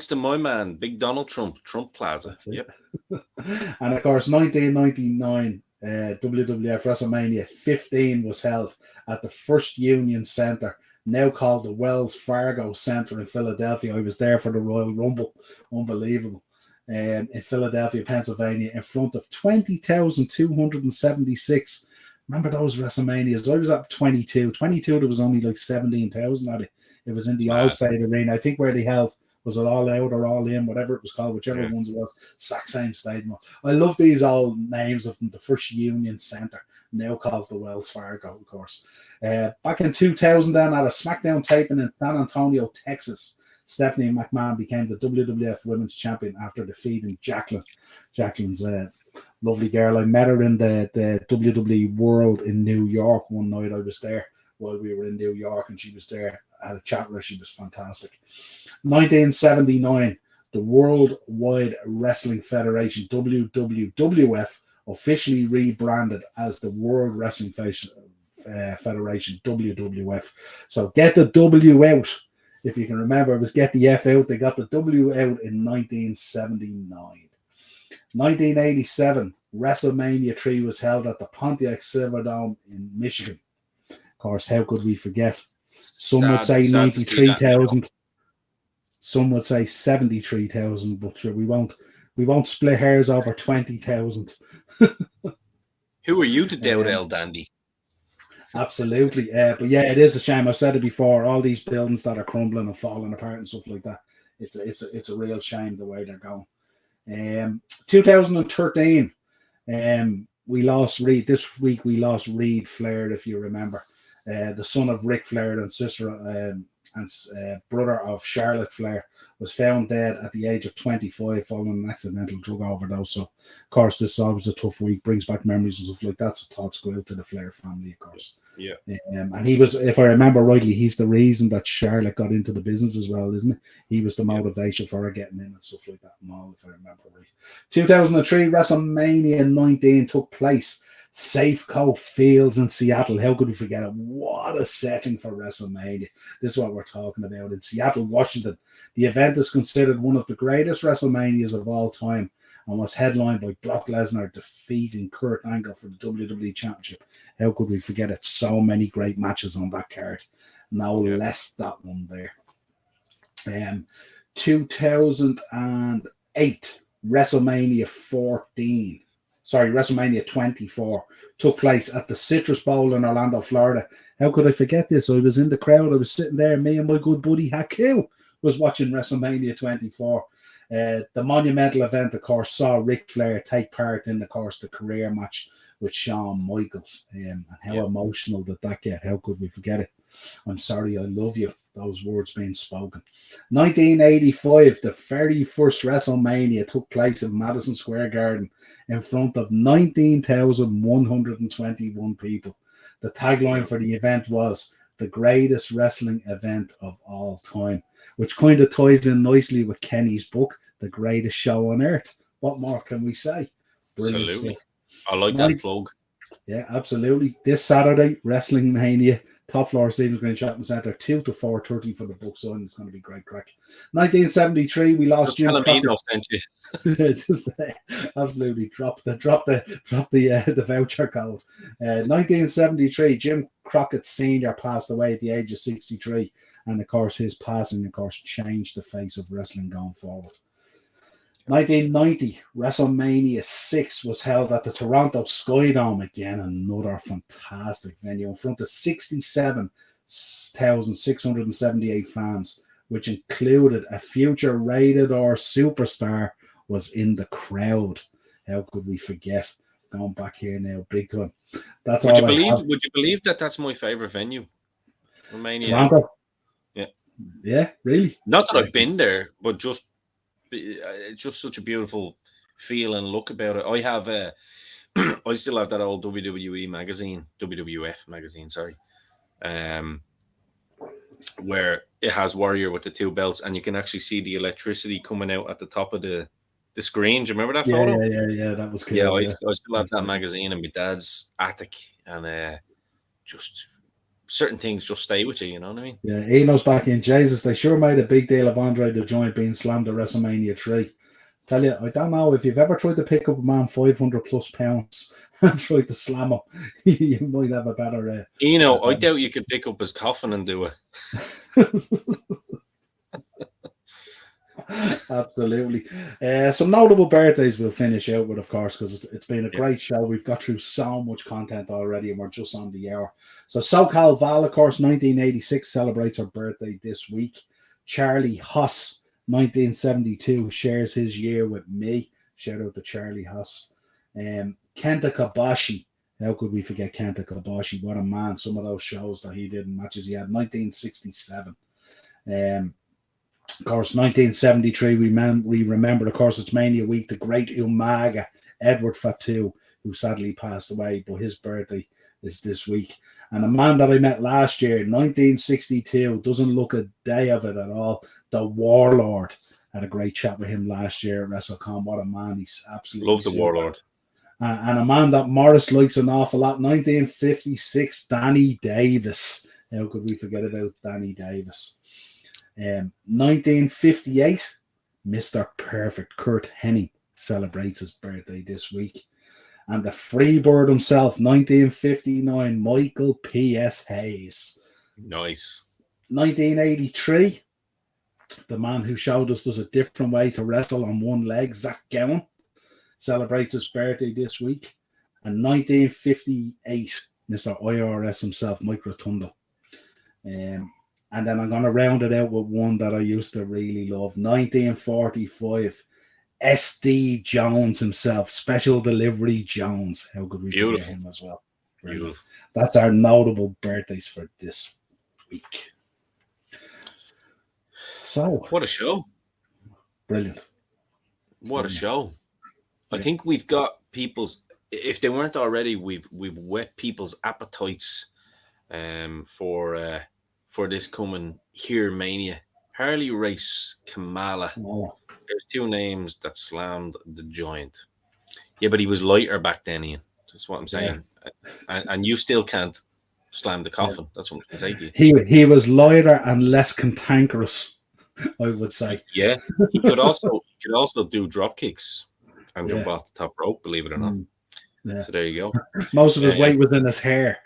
to my man, Big Donald Trump, Trump Plaza. Yep. And of course, 1999, WWF WrestleMania 15 was held at the First Union Center, now called the Wells Fargo Center in Philadelphia. I was there for the Royal Rumble. Unbelievable. In Philadelphia, Pennsylvania, in front of 20,276. Remember those WrestleManias? I was at 22. 22, there was only like 17,000 at it. It was in the Allstate Arena. I think where they held, was it All Out or All In, whatever it was called, whichever ones it was, exact same stadium. I love these old names of the First Union Center, now called the Wells Fargo, of course. Back in 2000, then, at a SmackDown taping in San Antonio, Texas, Stephanie McMahon became the WWF Women's Champion after defeating Jacqueline. Jacqueline's a lovely girl. I met her in the WWE World in New York one night. I was there while we were in New York, and she was there. I had a chat with her. She was fantastic. 1979, the Worldwide Wrestling Federation, WWF, officially rebranded as the World Wrestling Federation, WWF. So get the W out. If you can remember, it was get the F out. They got the W out in 1979. 1987, WrestleMania 3 was held at the Pontiac Silverdome in Michigan. Of course, how could we forget? Some would say 93,000. Some would say 73,000, but sure, we won't split hairs over 20,000. Who are you to doubt, El Dandy? Absolutely. But yeah, it is a shame. I've said it before. All these buildings that are crumbling and falling apart and stuff like that. It's a real shame the way they're going. 2013, we lost Reed. This week we lost Reed Flair, if you remember. The son of Ric Flair and sister and brother of Charlotte Flair, was found dead at the age of 25 following an accidental drug overdose. So, of course, this is always a tough week, brings back memories and stuff like that. So, thoughts go out to the Flair family, of course. Yeah. And he was, if I remember rightly, he's the reason that Charlotte got into the business as well, isn't it? He was the motivation for her getting in and stuff like that and all, if I remember right. 2003, WrestleMania 19 took place. Safeco Fields in Seattle. How could we forget it? What a setting for WrestleMania. This is what we're talking about. In Seattle, Washington, the event is considered one of the greatest WrestleManias of all time and was headlined by Brock Lesnar defeating Kurt Angle for the WWE Championship. How could we forget it? So many great matches on that card. No less that one there. 2008, WrestleMania 24 took place at the Citrus Bowl in Orlando, Florida. How could I forget this? I was in the crowd. I was sitting there. Me and my good buddy Haku was watching WrestleMania 24. The monumental event, of course, saw Ric Flair take part in, of course, the career match with Shawn Michaels. And how emotional did that get? How could we forget it? I'm sorry, I love you. Those words being spoken. 1985, the very first WrestleMania took place in Madison Square Garden in front of 19,121 people. The tagline for the event was the greatest wrestling event of all time, which kind of ties in nicely with Kenny's book, The Greatest Show on Earth. What more can we say? Brilliant Absolutely. stuff. I like that plug. Yeah, absolutely. This Saturday, Wrestlemania, top floor, Stevens Green Shopping Centre, 2 to 4:30 for the book sign. It's going to be great crack. 1973, we lost Jim Crockett. Just absolutely drop the voucher code. 1973, Jim Crockett Sr. passed away at the age of 63, and of course his passing, of course, changed the face of wrestling going forward. 1990, WrestleMania 6 was held at the Toronto Skydome, again, another fantastic venue, in front of 67,678 fans, which included a future Rated R superstar was in the crowd. How could we forget? Going back here now, big time. That's would all Would you believe that that's my favourite venue? Romania. Toronto? Yeah. Yeah, really? Not that I've been there, but just it's just such a beautiful feel and look about it. I have I still have that old WWE magazine, WWF magazine, sorry, um, where it has Warrior with the two belts, and you can actually see the electricity coming out at the top of the screen. Do you remember that Yeah, photo? yeah. That was Yeah, cool. Yeah, I still have that absolutely. magazine in my dad's attic, and just certain things just stay with you. You know what I mean? Yeah, Eno's back in. Jesus, they sure made a big deal of Andre the Giant being slammed at WrestleMania 3. Tell you, I don't know if you've ever tried to pick up a man 500 plus pounds and tried to slam him, you might have a better. I doubt you could pick up his coffin and do it. Absolutely. Some notable birthdays we'll finish out with, of course, because it's been a Yeah. great show. We've got through so much content already, and we're just on the hour. So, SoCal Val, of course, 1986 celebrates her birthday this week. Charlie Huss, 1972, shares his year with me. Shout out to Charlie Huss. Kenta Kobashi. How could we forget Kenta Kobashi? What a man. Some of those shows that he did and matches he had. 1967. Of course, 1973, we remember, of course, it's Mania week, the great Umaga, Edward Fatu, who sadly passed away, but his birthday is this week. And a man that I met last year, 1962, doesn't look a day of it at all, the Warlord. Had a great chat with him last year at WrestleCon. What a man, he's absolutely Love the super. Warlord. And a man that Morris likes an awful lot, 1956, Danny Davis. How could we forget about Danny Davis? 1958, Mr. Perfect Kurt Hennig celebrates his birthday this week. And the Freebird himself, 1959, Michael P.S. Hayes. Nice. 1983, the man who showed us there's a different way to wrestle on one leg, Zach Gowen, celebrates his birthday this week. And 1958, Mr. IRS himself, Mike Rotundo. And then I'm going to round it out with one that I used to really love. 1945, SD Jones himself, Special Delivery Jones. How could we forget him as well? Brilliant. That's our notable birthdays for this week. So, what a show. Brilliant. What a show. I think we've got people's, if they weren't already, we've whet people's appetites for this coming here Mania. Harley Race, Kamala. Oh. There's two names that slammed the Giant. Yeah, but he was lighter back then, Ian. That's what I'm saying. Yeah. And you still can't slam the coffin. Yeah. That's what I'm saying to you. He was lighter and less cantankerous, I would say. Yeah. He could also do drop kicks and jump off the top rope, believe it or not. Yeah. So there you go. Most of his weight was in his hair.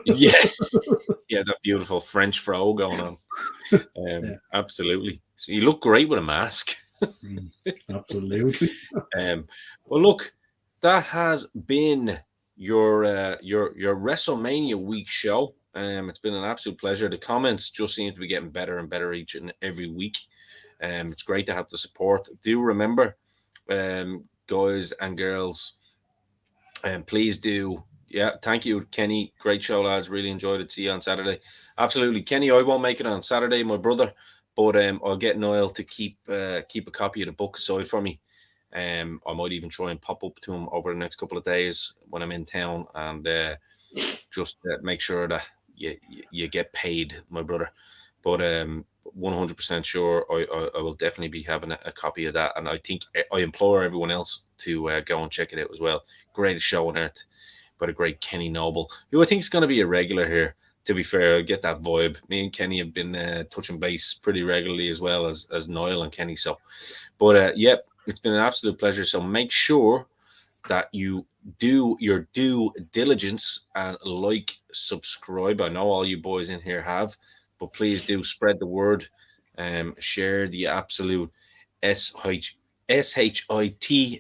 Yeah. Yeah, that beautiful French fro going on. Absolutely. So you look great with a mask. Absolutely. Well, look, that has been your WrestleMania week show. It's been an absolute pleasure. The comments just seem to be getting better and better each and every week. It's great to have the support. Do remember, guys and girls, please do. Yeah, thank you, Kenny. Great show, lads. Really enjoyed it. See you on Saturday. Absolutely, Kenny. I won't make it on Saturday, my brother, but I'll get Niall to keep a copy of the book aside for me. I might even try and pop up to him over the next couple of days when I'm in town and just make sure that you get paid, my brother. But 100% sure I will definitely be having a copy of that, and I think I implore everyone else to go and check it out as well. Greatest show on earth. But a great Kenny Noble, who I think is going to be a regular here. To be fair, I get that vibe. Me and Kenny have been touching base pretty regularly as well as Niall and Kenny. So, but yep, it's been an absolute pleasure. So make sure that you do your due diligence and subscribe. I know all you boys in here have, but please do spread the word. Share the absolute shit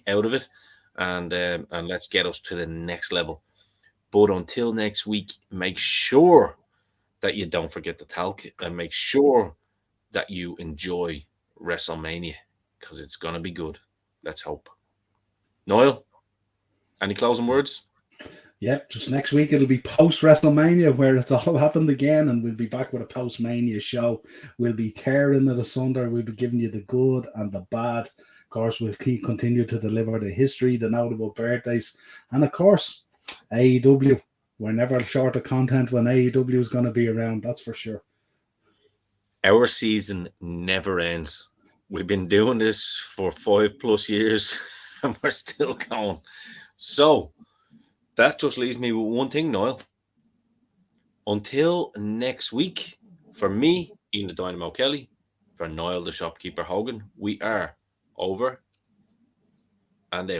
out of it, and let's get us to the next level. But until next week, make sure that you don't forget the talc and make sure that you enjoy WrestleMania because it's going to be good. Let's hope. Niall, any closing words? Yep, just next week it'll be post WrestleMania where it's all happened again, and we'll be back with a post Mania show. We'll be tearing it asunder. We'll be giving you the good and the bad. Of course, we'll continue to deliver the history, the notable birthdays, and of course, AEW. We're never short of content when AEW is going to be around. That's for sure. Our season never ends. We've been doing this for 5+ years, and we're still going. So that just leaves me with one thing, Niall. Until next week, for me, Ian the Dynamo Kelly, for Niall the Shopkeeper Hogan, we are over and out.